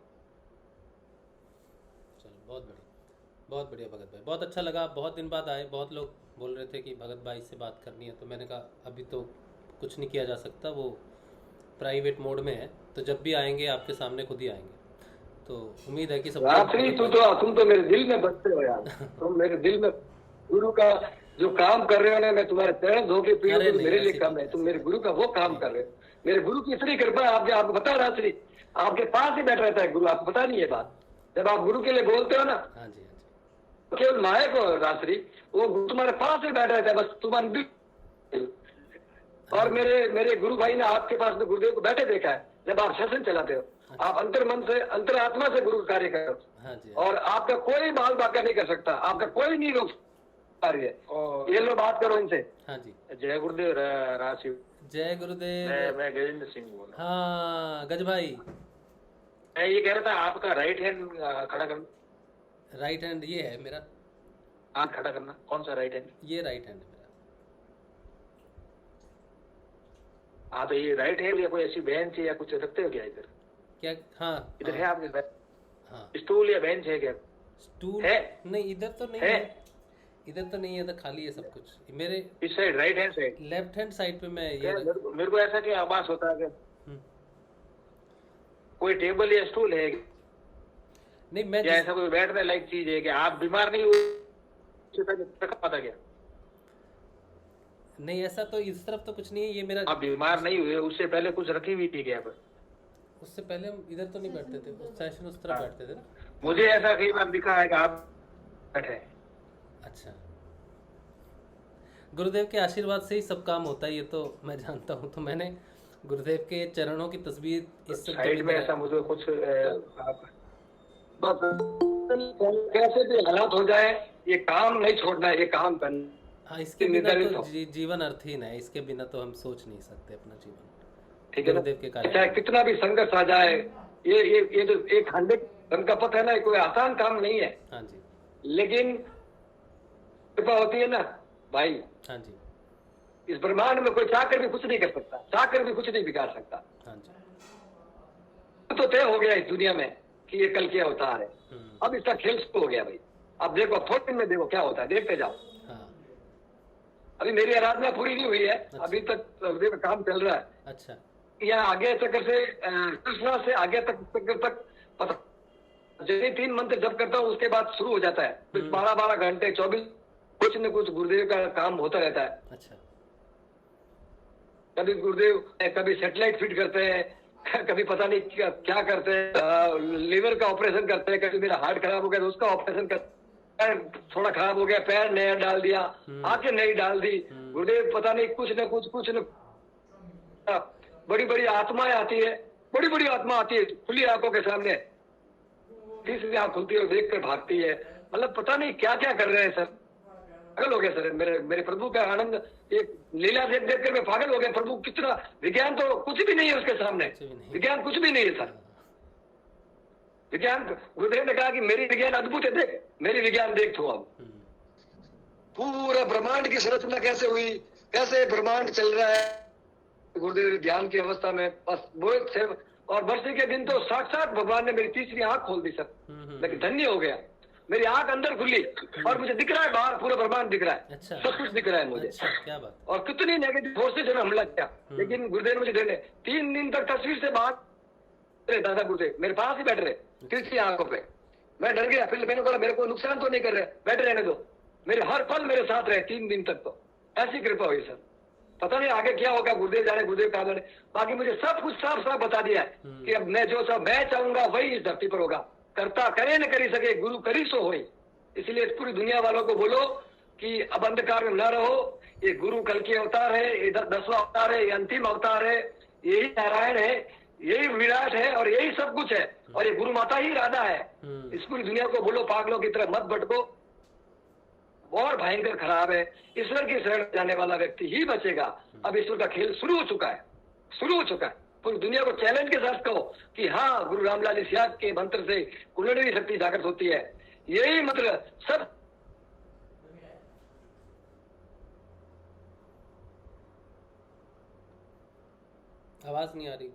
चलो बहुत बढ़िया भगत भाई, बहुत अच्छा लगा। बहुत दिन बाद आए, बहुत लोग बोल रहे थे कि भगत भाई से बात करनी है, तो मैंने कहा अभी तो कुछ नहीं किया जा सकता, वो प्राइवेट मोड में है, तो जब भी आएंगे आपके सामने खुद ही आएंगे। तो उम्मीद है कि सब तुम तो मेरे दिल में बसते हो यार। तुम मेरे दिल में गुरु का जो काम कर रहे हो ना, मैं तुम्हारे चरण धो के पीड़ित हूं, मेरे लिए कम है। तुम मेरे गुरु का वो काम कर रहे हो, मेरे गुरु की इतनी कृपा है। आपको पता है रात्रि आपके पास ही बैठ रहता है गुरु, आपको पता नहीं है बात। जब आप गुरु के लिए बोलते हो ना, केवल नायक हो रात्रि, वो तुम्हारे पास ही बैठ रहता है, बस तुम्हारे। और मेरे गुरु भाई ने आपके पास में गुरुदेव को बैठे देखा है, जब आप सत्संग चलाते हो। आप अंतर मन से, अंतर आत्मा से गुरु का कार्य करो, और आपका कोई बाल बाका नहीं कर सकता, आपका कोई नहीं रोक कार्य है। ये लो बात करो इनसे। हाँ जी, जय गुरुदेव राशिव। जय गुरुदेव। मैं गजेंद्र सिंह बोल रहा हूँ। हाँ गज भाई, मैं ये कह रहा था आपका राइट हैंड खड़ा करना। राइट हैंड ये है मेरा, हाथ खड़ा करना। कौन सा राइट हैंड? ये राइट हैंड है मेरा। हाँ तो ये राइट हैंड या कोई ऐसी बेंच है या कुछ रखते हो क्या इधर? क्या? हाँ इधर है आपके पास? हाँ स्टूल या बेंच है क्या? स्टूल है? नहीं इधर तो नहीं है, इधर तो नहीं है, तो खाली है सब कुछ। मेरे इस side right hand side, left hand side पे मैं ये मेरे को ऐसा क्या आभास होता है कि कोई टेबल या स्टूल है नहीं, मैं या ऐसा कोई बैठने लायक चीज है कि आप बीमार नहीं हुए पता क्या? नहीं ऐसा तो इस तरफ तो कुछ नहीं है, ये मेरा। आप बीमार नहीं हुए उससे पहले कुछ रखी हुई थी क्या? उससे पहले हम इधर तो नहीं बैठते थे, उस सेशन उस तरफ बैठते थे ना। मुझे ऐसा कई बार दिखा है कि आप बैठे। अच्छा, गुरुदेव के आशीर्वाद से ही सब काम होता है, ये तो मैं जानता हूँ। तो मैंने गुरुदेव के चरणों की तस्वीर इस साइड में ऐसा मुझे कुछ कैसे भी हालात हो जाए, ये काम नहीं छोड़ना है, ये काम करना। हाँ, इसके बिना तो जीवन अर्थहीन है, इसके बिना तो हम सोच नहीं सकते अपना जीवन। ठीक है, गुरुदेव के कार्य चाहे कितना भी संघर्ष आ जाए, ये जो एक खंडे का पथ है ना, कोई आसान काम नहीं है। हाँ जी, लेकिन कृपा होती है ना भाई। हाँ जी, इस ब्रह्मांड में कोई चाहकर भी कुछ नहीं कर सकता, चाहकर भी कुछ नहीं बिगाड़ सकता। हाँ जी, तो तय हो गया इस दुनिया में कि ये कल क्या अवतार है। अब इसका खेल शुरू हो गया भाई। अब देखो, थोड़े दिन में देखो क्या होता है, देखते जाओ। अभी मेरी आराधना पूरी नहीं हुई है। अच्छा। अभी तक गुरुदेव का काम चल रहा है। अच्छा, यहाँ आगे तक से कृष्णा से आगे तक पता, जैसे 3 मंत्र जब करता हूँ उसके बाद शुरू हो जाता है। 12-12 घंटे 24 कुछ न कुछ गुरुदेव का काम होता रहता है। अच्छा, कभी गुरुदेव कभी सैटेलाइट फिट करते हैं, कभी पता नहीं क्या करते हैं, लीवर का ऑपरेशन करते हैं, कभी मेरा हार्ट खराब हो गया तो उसका ऑपरेशन करते, पैर थोड़ा खराब हो गया, पैर नया डाल दिया, आंखें नई डाल दी। गुरुदेव पता नहीं कुछ न बड़ी बड़ी आत्माएं आती है, बड़ी बड़ी आत्मा आती है खुली आंखों के सामने, तीसरी आंख खुलती है और देख कर भागती है। मतलब पता नहीं क्या क्या कर रहे हैं सर, पागल हो गया सर। मेरे प्रभु का आनंद, एक लीला देख देख कर मैं पागल हो गया। प्रभु कितना, विज्ञान तो कुछ भी नहीं है उसके सामने, विज्ञान कुछ भी नहीं है सर। विज्ञान, गुरुदेव ने कहा कि मेरी विज्ञान अद्भुत है, देख मेरी विज्ञान देख तू। अब पूरा ब्रह्मांड की संरचना कैसे हुई, कैसे ब्रह्मांड चल रहा है, गुरुदेव ध्यान की अवस्था में बस बहुत से। और बरसी के दिन तो साक्षात भगवान ने मेरी तीसरी आंख खोल दी सर, लेकिन धन्य हो गया, मेरी आंख अंदर खुली और मुझे दिख रहा है बाहर पूरा ब्रह्मांड दिख रहा है। अच्छा। सब कुछ दिख रहा है मुझे। अच्छा, क्या बात। और कितनी नेगेटिव फोर्सेज ने हमला किया, लेकिन गुरुदेव मुझे देने 3 दिन तक तस्वीर से बाहर दादा गुरुदेव मेरे पास ही बैठ रहे तीसरी आंखों पे। मैं डर गया, फिर मैंने बोला मेरे को नुकसान तो नहीं कर रहे, बैठे रहने दो। मेरे हर पल मेरे साथ रहे 3 दिन तक, तो ऐसी कृपा हुई सर। पता नहीं आगे क्या होगा, गुरुदेव जाने, गुरुदेव कहा जाने। बाकी मुझे सब कुछ साफ साफ बता दिया है कि अब मैं जो सब मैं चाहूंगा वही इस धरती पर होगा। करता करे न करी सके, गुरु करी सो होई। इसलिए पूरी दुनिया वालों को बोलो कि अब अंधकार में न रहो, ये गुरु कल के अवतार है, ये 10वां अवतार है, ये अंतिम अवतार है, यही नारायण है, यही विराट है और यही सब कुछ है, और ये गुरु माता ही राधा है। इस पूरी दुनिया को बोलो पागलों की तरह मत भटको, और भयंकर खराब है। ईश्वर की शरण जाने वाला व्यक्ति ही बचेगा। अब ईश्वर का खेल शुरू हो चुका है, शुरू हो चुका है। पूरी दुनिया को चैलेंज के साथ कहो कि हाँ, गुरु रामलाल इस्याक के मंत्र से कुंडली शक्ति जागृत होती है, यही मंत्र सब। आवाज नहीं आ रही।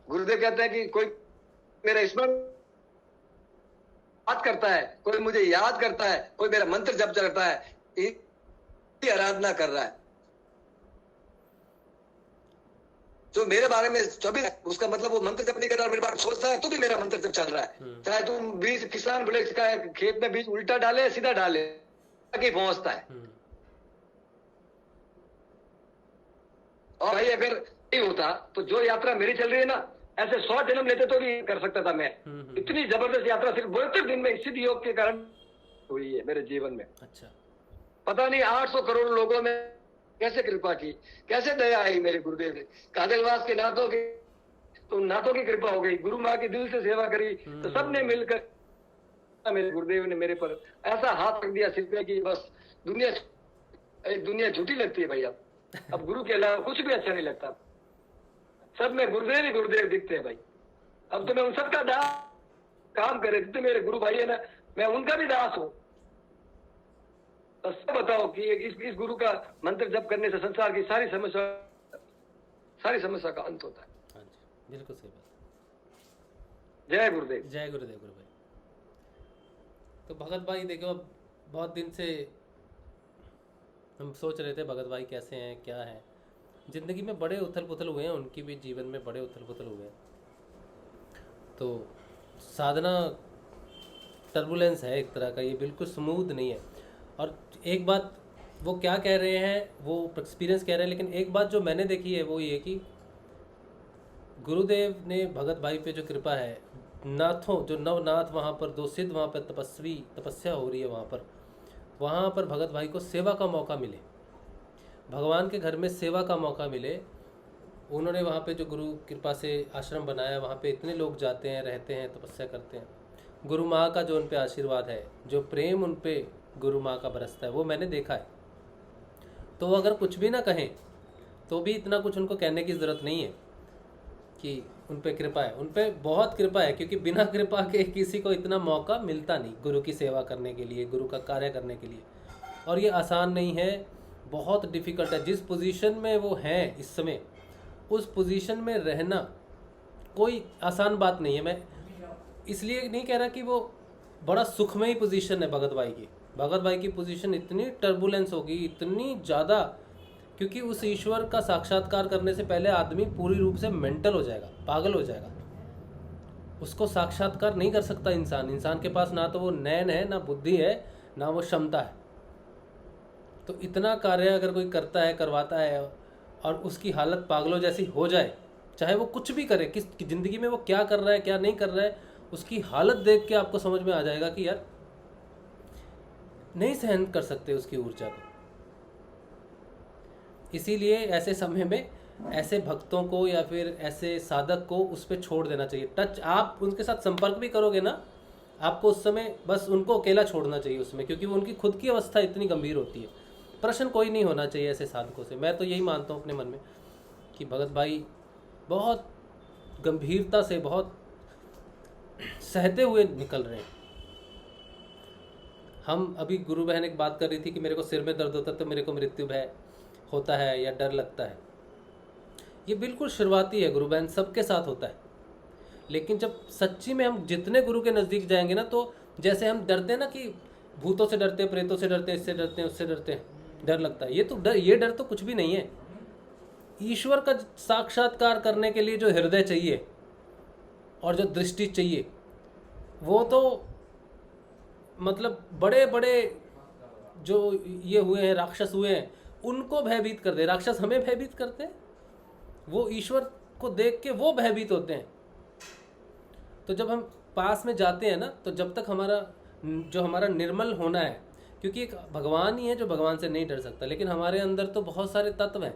गुरुदेव कहते हैं कि कोई मेरा स्मरण याद करता है, कोई मुझे याद करता है, कोई मेरा मंत्र जप करता है, इसकी आराधना कर रहा है। जो मेरे बारे में 24, उसका मतलब वो मंत्र जप नहीं कर रहा, मेरे बारे में सोचता है तो भी मेरा मंत्र जप चल रहा है। चाहे तुम बीज, किसान बोले खेत में बीज उल्टा डाले सीधा डाले, आगे पहुंचता है। और भाई अगर नहीं होता तो जो यात्रा मेरी चल रही है ना, ऐसे 100 जन्म लेते तो भी कर सकता था मैं। इतनी जबरदस्त यात्रा सिर्फ 72 दिन में सिद्ध योग के कारण हुई है मेरे जीवन में। अच्छा। पता नहीं 800 करोड़ लोगों में कैसे कृपा की, कैसे दया आई मेरे गुरुदेव ने। काजलवास के नाथों की, तो नाथों की कृपा हो गई, गुरु माँ की दिल से सेवा करी तो सबने मिलकर मेरे गुरुदेव ने मेरे पर ऐसा हाथ रख दिया सिर पे कि बस दुनिया झूठी लगती है भाई। अब गुरु के अलावा कुछ भी अच्छा नहीं लगता, सब में गुरुदेव ही गुरुदेव दिखते हैं भाई। अब तो मैं उन सबका दास काम करे, जितने मेरे गुरु भाई है ना, मैं उनका भी दास हूँ। बस बताओ कि इस गुरु का मंत्र जप करने से संसार की सारी समस्या का अंत होता है। हाँ जी, बिल्कुल सही बात। जय गुरुदेव। जय गुरुदेव। गुरु भाई, तो भगत भाई देखो, बहुत दिन से हम सोच रहे थे भगत भाई कैसे हैं, क्या है। जिंदगी में बड़े उथल पुथल हुए हैं, उनकी भी जीवन में बड़े उथल पुथल हुए हैं। तो साधना टर्बुलेंस है एक तरह का, ये बिल्कुल स्मूथ नहीं है। और एक बात वो क्या कह रहे हैं, वो एक्सपीरियंस कह रहे हैं, लेकिन एक बात जो मैंने देखी है वो ये कि गुरुदेव ने भगत भाई पे जो कृपा है, नाथों जो नवनाथ वहाँ पर 2 सिद्ध वहाँ पर तपस्या हो रही है, वहाँ पर भगत भाई को सेवा का मौका मिले, भगवान के घर में सेवा का मौका मिले। उन्होंने वहाँ पे जो गुरु कृपा से आश्रम बनाया, वहाँ पे इतने लोग जाते हैं, रहते हैं, तपस्या करते हैं। गुरु माँ का जो उन पे आशीर्वाद है, जो प्रेम उन पे गुरु माँ का बरसता है, वो मैंने देखा है। तो वो अगर कुछ भी ना कहें तो भी इतना कुछ उनको कहने की ज़रूरत नहीं है कि उन पे कृपा है। उन पे बहुत कृपा है, क्योंकि बिना कृपा के किसी को इतना मौका मिलता नहीं गुरु की सेवा करने के लिए, गुरु का कार्य करने के लिए। और ये आसान नहीं है, बहुत डिफ़िकल्ट है। जिस पोजीशन में वो हैं इस समय, उस पोजीशन में रहना कोई आसान बात नहीं है। मैं इसलिए नहीं कह रहा कि वो बड़ा सुखमयी पोजीशन है भगत भाई की। भगत भाई की पोजीशन इतनी टर्बुलेंस होगी, इतनी ज़्यादा, क्योंकि उस ईश्वर का साक्षात्कार करने से पहले आदमी पूरी रूप से मेंटल हो जाएगा, पागल हो जाएगा। उसको साक्षात्कार नहीं कर सकता इंसान के पास ना तो वो नैन है, ना बुद्धि है, ना वो क्षमता है। तो इतना कार्य अगर कोई करता है, करवाता है, और उसकी हालत पागलों जैसी हो जाए, चाहे वो कुछ भी करे, किस ज़िंदगी में वो क्या कर रहा है क्या नहीं कर रहा है, उसकी हालत देख के आपको समझ में आ जाएगा कि यार नहीं सहन कर सकते उसकी ऊर्जा को। इसीलिए ऐसे समय में ऐसे भक्तों को या फिर ऐसे साधक को उस पर छोड़ देना चाहिए। टच, आप उनके साथ संपर्क भी करोगे ना, आपको उस समय बस उनको अकेला छोड़ना चाहिए उसमें, क्योंकि वो उनकी खुद की अवस्था इतनी गंभीर होती है। प्रश्न कोई नहीं होना चाहिए ऐसे साधकों से। मैं तो यही मानता हूँ अपने मन में कि भगत भाई बहुत गंभीरता से, बहुत सहते हुए निकल रहे हैं। हम अभी गुरु बहन एक बात कर रही थी कि मेरे को सिर में दर्द होता है तो मेरे को मृत्यु भय होता है या डर लगता है। ये बिल्कुल शुरुआती है गुरु बहन, सबके साथ होता है। लेकिन जब सच्ची में हम जितने गुरु के नज़दीक जाएंगे ना, तो जैसे हम डरते हैं ना कि भूतों से डरते हैं, प्रेतों से डरते हैं, इससे डरते हैं, उससे डरते हैं, डर लगता है, ये डर तो कुछ भी नहीं है। ईश्वर का साक्षात्कार करने के लिए जो हृदय चाहिए और जो दृष्टि चाहिए, वो तो मतलब बड़े बड़े जो ये हुए हैं, राक्षस हुए हैं, उनको भयभीत कर दे। राक्षस हमें भयभीत करते हैं, वो ईश्वर को देख के वो भयभीत होते हैं। तो जब हम पास में जाते हैं ना, तो जब तक हमारा निर्मल होना है, क्योंकि एक भगवान ही है जो भगवान से नहीं डर सकता, लेकिन हमारे अंदर तो बहुत सारे तत्व हैं,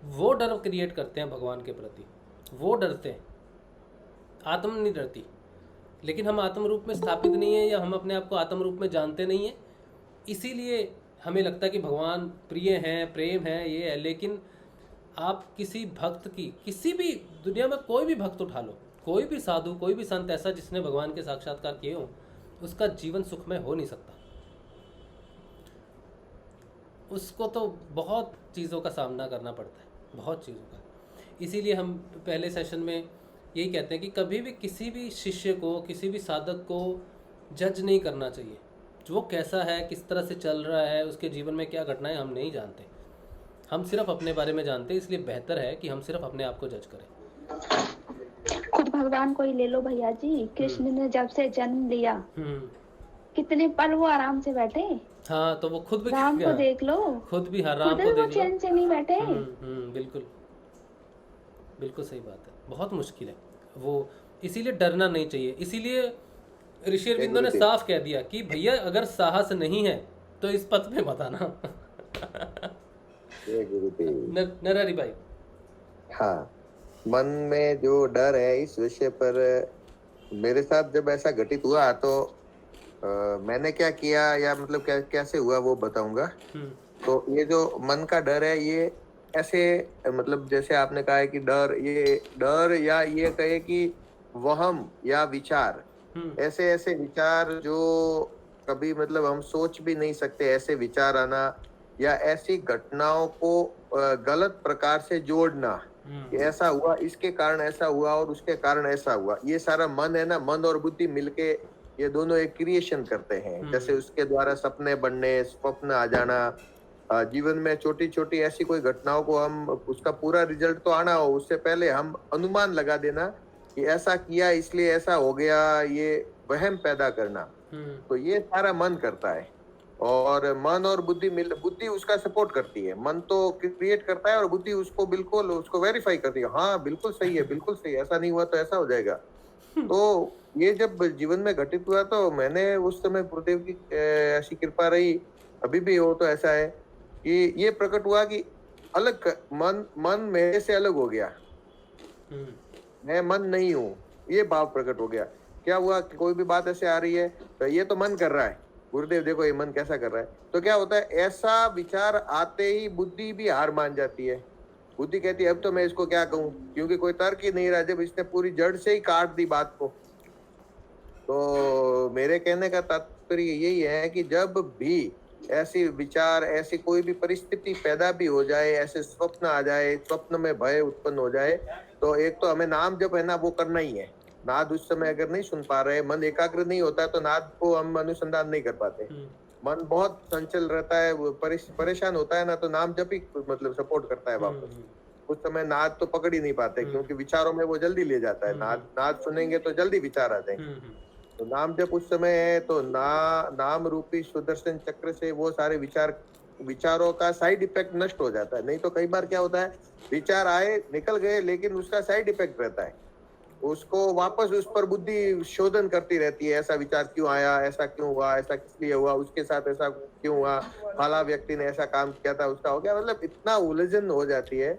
वो डर क्रिएट करते हैं भगवान के प्रति, वो डरते हैं। आत्मा नहीं डरती, लेकिन हम आत्म रूप में स्थापित नहीं है, या हम अपने आप को आत्म रूप में जानते नहीं है, इसीलिए हमें लगता है कि भगवान प्रिय हैं, प्रेम है, ये है। लेकिन आप किसी भक्त की, किसी भी दुनिया में कोई भी भक्त उठा लो, कोई भी साधु, कोई भी संत ऐसा जिसने भगवान के साक्षात्कार किए हो, उसका जीवन सुखमय हो नहीं सकता। उसको तो बहुत चीज़ों का सामना करना पड़ता है, बहुत चीज़ों का। इसीलिए हम पहले सेशन में यही कहते हैं कि कभी भी किसी भी शिष्य को, किसी भी साधक को जज नहीं करना चाहिए। वो कैसा है, किस तरह से चल रहा है, उसके जीवन में क्या घटनाएं, हम नहीं जानते। हम सिर्फ अपने बारे में जानते हैं, इसलिए बेहतर है कि हम सिर्फ अपने आप को जज करें। खुद भगवान को ही ले लो भैया जी, कृष्ण ने जब से जन्म लिया कितने पल वो आराम से बैठे। हाँ, तो वो खुद भी राम को देख लो, खुद भी राम को देख लो, चैन से नहीं बैठे। बिल्कुल बिल्कुल सही बात है, बहुत मुश्किल है वो। इसीलिए डरना नहीं चाहिए। इसीलिए ऋषि अरविंदो ने साफ कह दिया कि भैया अगर साहस नहीं है तो इस पथ पे मत आना। नरहरि भाई। हाँ, मन में जो डर है इस विषय पर, मेरे साथ जब ऐसा घटित हुआ तो मैंने क्या किया, या मतलब कैसे हुआ वो बताऊंगा। तो ये जो मन का डर है, ये ऐसे मतलब जैसे आपने कहा है कि डर या ये कहे कि वहम या विचार, ऐसे ऐसे विचार जो कभी मतलब हम सोच भी नहीं सकते, ऐसे विचार आना, या ऐसी घटनाओं को गलत प्रकार से जोड़ना कि ऐसा हुआ, इसके कारण ऐसा हुआ और उसके कारण ऐसा हुआ। ये सारा मन है ना, मन और बुद्धि मिलके ये दोनों एक क्रिएशन करते हैं। जैसे उसके द्वारा सपने बनने, स्वप्न आ जाना, जीवन में छोटी छोटी ऐसी कोई घटनाओं को हम, उसका पूरा रिजल्ट तो आना हो, उससे पहले हम अनुमान लगा देना कि ऐसा किया इसलिए ऐसा हो गया, ये वहम पैदा करना। तो ये सारा मन करता है, और मन और बुद्धि उसका सपोर्ट करती है। मन तो क्रिएट करता है और बुद्धि उसको बिल्कुल उसको वेरीफाई करती है, हाँ बिल्कुल सही है, बिल्कुल सही, ऐसा नहीं हुआ तो ऐसा हो जाएगा। तो ये जब जीवन में घटित हुआ तो मैंने उस समय गुरुदेव की ऐसी कृपा रही, अभी भी हो तो ऐसा है कि ये प्रकट हुआ कि अलग मन मेरे से अलग हो गया, मैं मन नहीं हूँ, ये भाव प्रकट हो गया। क्या हुआ कि कोई भी बात ऐसे आ रही है तो ये तो मन कर रहा है, गुरुदेव देखो ये मन कैसा कर रहा है। तो क्या होता है, ऐसा विचार आते ही बुद्धि भी हार मान जाती है। बुद्धि कहती है अब तो मैं इसको क्या कहूँ, क्योंकि कोई तर्क ही नहीं रहा, जब इसने पूरी जड़ से ही काट दी बात को। तो मेरे कहने का तात्पर्य यही है कि जब भी ऐसी विचार, ऐसी कोई भी परिस्थिति पैदा भी हो जाए, ऐसे स्वप्न आ जाए, स्वप्न में भय उत्पन्न हो जाए, तो एक तो हमें नाम जप है ना वो करना ही है। नाद उस समय अगर नहीं सुन पा रहे, मन एकाग्र नहीं होता है, तो नाद को हम अनुसंधान नहीं कर पाते। मन बहुत संचल रहता है, परेशान होता है ना, तो नाम जप ही मतलब सपोर्ट करता है वापस। उस समय नाद तो पकड़ ही नहीं पाते, क्योंकि विचारों में वो जल्दी ले जाता है। नाद सुनेंगे तो जल्दी विचार आ जाएंगे। तो नाम जब उस समय है तो नाम रूपी सुदर्शन चक्र से वो सारे विचार विचारों का साइड इफेक्ट नष्ट हो जाता है। नहीं तो कई बार क्या होता है, विचार आए निकल गए लेकिन उसका साइड इफेक्ट रहता है, उसको वापस उस पर बुद्धि शोधन करती रहती है, ऐसा विचार क्यों आया, ऐसा क्यों हुआ, ऐसा किस लिए हुआ, उसके साथ ऐसा क्यों हुआ, फला व्यक्ति ने ऐसा काम किया था, उसका हो गया, मतलब इतना उलझन हो जाती है।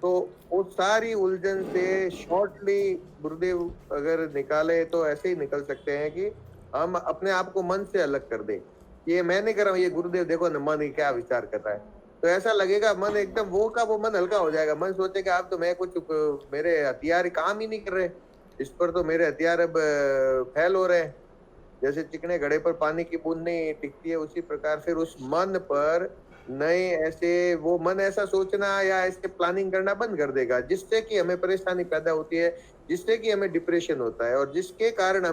तो वो सारी उलझन से शॉर्टली गुरुदेव अगर निकाले तो ऐसे ही निकल सकते हैं कि हम अपने आप को मन से अलग कर दे। ये मैं नहीं कर रहा हूँ, ये गुरुदेव देखो न मन ही क्या विचार करता है, तो ऐसा लगेगा मन एकदम वो का वो मन हल्का हो जाएगा। मन सोचेगा अब तो मैं कुछ, मेरे हथियार काम ही नहीं कर रहे, इस पर तो मेरे हथियार अब फैल हो रहे हैं। जैसे चिकने घड़े पर पानी की बूंद नहीं टिकती है, उसी प्रकार फिर उस मन पर नए ऐसे वो मन ऐसा सोचना या ऐसे प्लानिंग करना बंद कर देगा, जिससे कि हमें परेशानी पैदा होती है, जिससे कि हमें डिप्रेशन होता है और जिसके कारण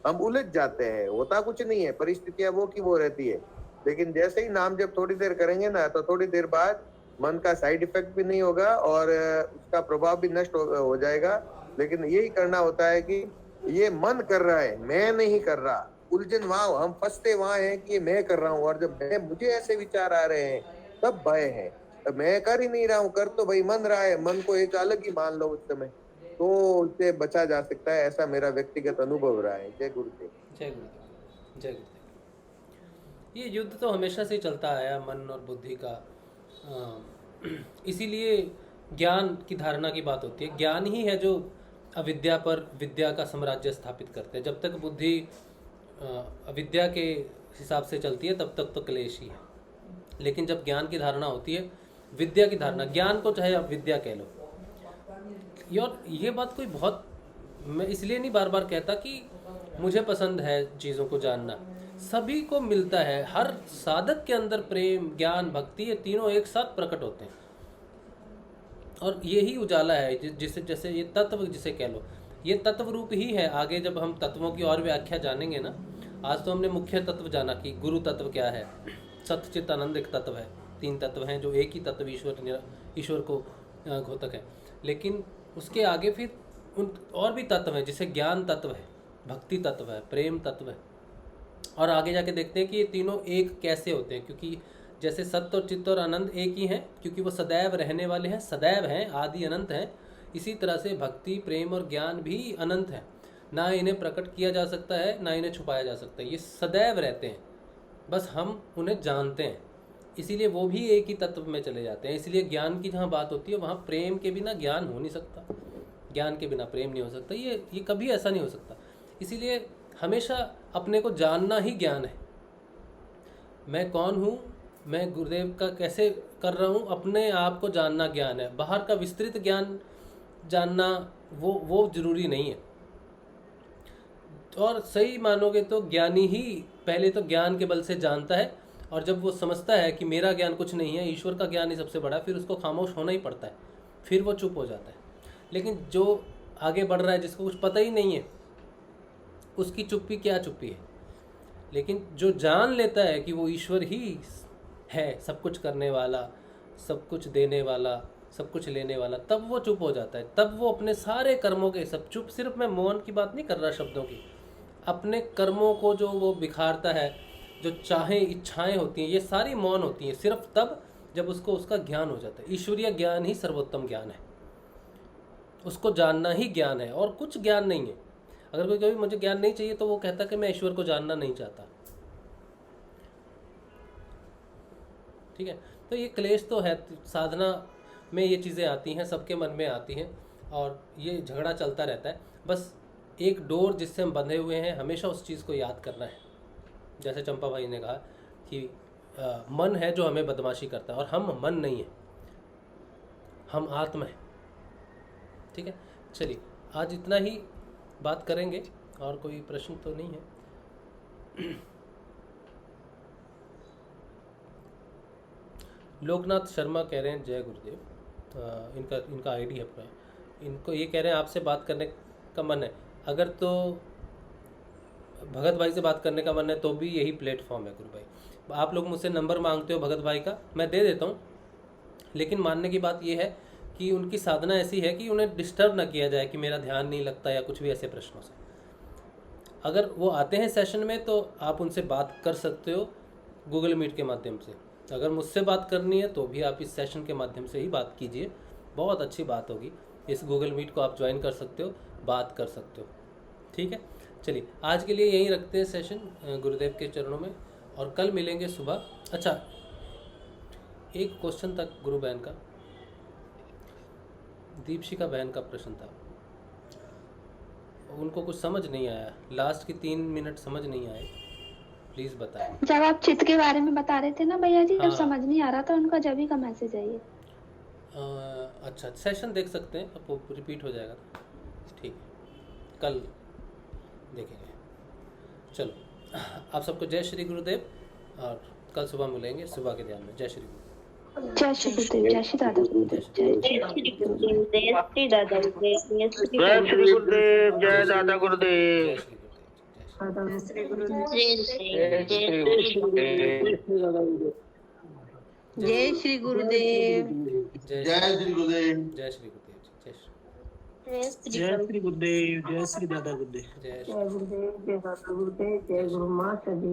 हम उलझ जाते हैं। होता कुछ नहीं है, परिस्थितियां वो की वो रहती है, लेकिन जैसे ही नाम जब थोड़ी देर करेंगे ना, तो थोड़ी देर बाद मन का साइड इफेक्ट भी नहीं होगा और उसका प्रभाव भी नष्ट हो जाएगा। लेकिन यही करना होता है कि ये मन कर रहा है, मैं नहीं कर रहा। उलझन वहां हम फंसते वहां है कि मैं कर रहा हूँ, और जब मुझे ऐसे विचार आ रहे हैं तब भय है। तो मैं कर ही नहीं रहा हूँ, कर तो भाई मन रहा है, मन को एक अलग ही मान लो उस समय, तो उससे बचा जा सकता है। ऐसा मेरा व्यक्तिगत अनुभव रहा है। जय गुरुदेव। जय गुरुदेव। जय गुरुदेव। ये युद्ध तो हमेशा से चलता आया मन और बुद्धि का, इसीलिए ज्ञान की धारणा की बात होती है। ज्ञान ही है जो अविद्या पर विद्या का साम्राज्य स्थापित करते हैं। जब तक बुद्धि अविद्या के हिसाब से चलती है तब तक तो क्लेश ही है, लेकिन जब ज्ञान की धारणा होती है, विद्या की धारणा, ज्ञान को चाहे आप विद्या कह लो। और ये बात कोई बहुत, मैं इसलिए नहीं बार बार कहता कि मुझे पसंद है चीज़ों को जानना, सभी को मिलता है। हर साधक के अंदर प्रेम, ज्ञान, भक्ति, ये तीनों एक साथ प्रकट होते हैं और यही उजाला है जिसे, जैसे ये तत्व जिसे कह लो, ये तत्व रूप ही है। आगे जब हम तत्वों की और व्याख्या जानेंगे ना, आज तो हमने मुख्य तत्व जाना कि गुरु तत्व क्या है, सत्य चित्त आनंद एक तत्व है, 3 तत्व हैं जो एक ही तत्व ईश्वर को घोतक है। लेकिन उसके आगे फिर उन और भी तत्व हैं, जैसे ज्ञान तत्व है, भक्ति तत्व है, प्रेम तत्व है, और आगे जाके देखते हैं कि ये तीनों एक कैसे होते हैं। क्योंकि जैसे सत्य और चित्त और आनंद एक ही हैं, क्योंकि वो सदैव रहने वाले हैं, सदैव हैं, आदि अनंत हैं। इसी तरह से भक्ति, प्रेम और ज्ञान भी अनंत हैं, ना इन्हें प्रकट किया जा सकता है, ना इन्हें छुपाया जा सकता है। ये सदैव रहते हैं, बस हम उन्हें जानते हैं, इसीलिए वो भी एक ही तत्व में चले जाते हैं। इसलिए ज्ञान की जहाँ बात होती है वहाँ प्रेम के बिना ज्ञान हो नहीं सकता, ज्ञान के बिना प्रेम नहीं हो सकता, ये कभी ऐसा नहीं हो सकता। इसीलिए हमेशा अपने को जानना ही ज्ञान है। मैं कौन हूँ, मैं गुरुदेव का कैसे कर रहा हूँ, अपने आप को जानना ज्ञान है। बाहर का विस्तृत ज्ञान जानना वो जरूरी नहीं है। और सही मानोगे तो ज्ञानी ही पहले तो ज्ञान के बल से जानता है, और जब वो समझता है कि मेरा ज्ञान कुछ नहीं है, ईश्वर का ज्ञान ही सबसे बड़ा है, फिर उसको खामोश होना ही पड़ता है, फिर वो चुप हो जाता है। लेकिन जो आगे बढ़ रहा है, जिसको कुछ पता ही नहीं है, उसकी चुप्पी क्या चुप्पी है। लेकिन जो जान लेता है कि वो ईश्वर ही है, सब कुछ करने वाला, सब कुछ देने वाला, सब कुछ लेने वाला, तब वो चुप हो जाता है। तब वो अपने सारे कर्मों के सब चुप, सिर्फ मैं मौन की बात नहीं कर रहा शब्दों की, अपने कर्मों को जो वो बिखारता है, जो चाहे इच्छाएं होती हैं, ये सारी मौन होती हैं सिर्फ तब जब उसको उसका ज्ञान हो जाता है। ईश्वरीय ज्ञान ही सर्वोत्तम ज्ञान है, उसको जानना ही ज्ञान है और कुछ ज्ञान नहीं है। अगर कोई कभी मुझे ज्ञान नहीं चाहिए तो वो कहता कि मैं ईश्वर को जानना नहीं चाहता। ठीक है, तो ये क्लेश तो है, साधना में ये चीज़ें आती हैं, सबके मन में आती हैं और ये झगड़ा चलता रहता है। बस एक डोर जिससे हम बंधे हुए हैं, हमेशा उस चीज़ को याद करना है। जैसे चंपा भाई ने कहा कि मन है जो हमें बदमाशी करता है, और हम मन नहीं है, हम आत्मा है। ठीक है, चलिए आज इतना ही बात करेंगे, और कोई प्रश्न तो नहीं है। लोकनाथ शर्मा कह रहे हैं जय गुरुदेव, इनका आईडी है पूरा, इनको ये कह रहे हैं आपसे बात करने का मन है। अगर तो भगत भाई से बात करने का मन है तो भी यही प्लेटफॉर्म है गुरु भाई। आप लोग मुझसे नंबर मांगते हो भगत भाई का, मैं दे देता हूँ, लेकिन मानने की बात ये है कि उनकी साधना ऐसी है कि उन्हें डिस्टर्ब ना किया जाए कि मेरा ध्यान नहीं लगता या कुछ भी ऐसे प्रश्नों से। अगर वो आते हैं सेशन में तो आप उनसे बात कर सकते हो गूगल मीट के माध्यम से, अगर मुझसे बात करनी है तो भी आप इस सेशन के माध्यम से ही बात कीजिए, बहुत अच्छी बात होगी। इस गूगल मीट को आप ज्वाइन कर सकते हो, बात कर सकते हो, ठीक है। चलिए आज के लिए यहीं रखते हैं सेशन गुरुदेव के चरणों में, और कल मिलेंगे सुबह। अच्छा, एक क्वेश्चन तक गुरु बहन का, दीपशिका बहन का प्रश्न था, उनको कुछ समझ नहीं आया, लास्ट की 3 मिनट समझ नहीं आए, प्लीज बताएं। जब आप चित्त के बारे में बता रहे थे ना भैया जी, हाँ। जब समझ नहीं आ रहा था उनका जब ही का मैसेज है ये। अच्छा, सेशन देख सकते हैं, अब वो रिपीट हो जाएगा, ठीक है, कल देखेंगे। चलो, आप सबको जय श्री गुरुदेव, और कल सुबह मिलेंगे सुबह के ध्यान में। जय श्री गुरुदेव, जय श्री गुरुदेव, जय श्री दादा गुरुदेव, जय श्री गुरुदेव, जय श्री दादा गुरुदेव, जय श्री गुरुदेव, जय दादा गुरुदेव। जय श्री गुरुदेव, जय श्री गुरुदेव, जय श्री गुरुदेव, जय श्री गुरुदेव, जय श्री दादा गुरुदेव। जय जय गुरुदेव, जय दादा गुरुदेव, जय गुरु माता दी।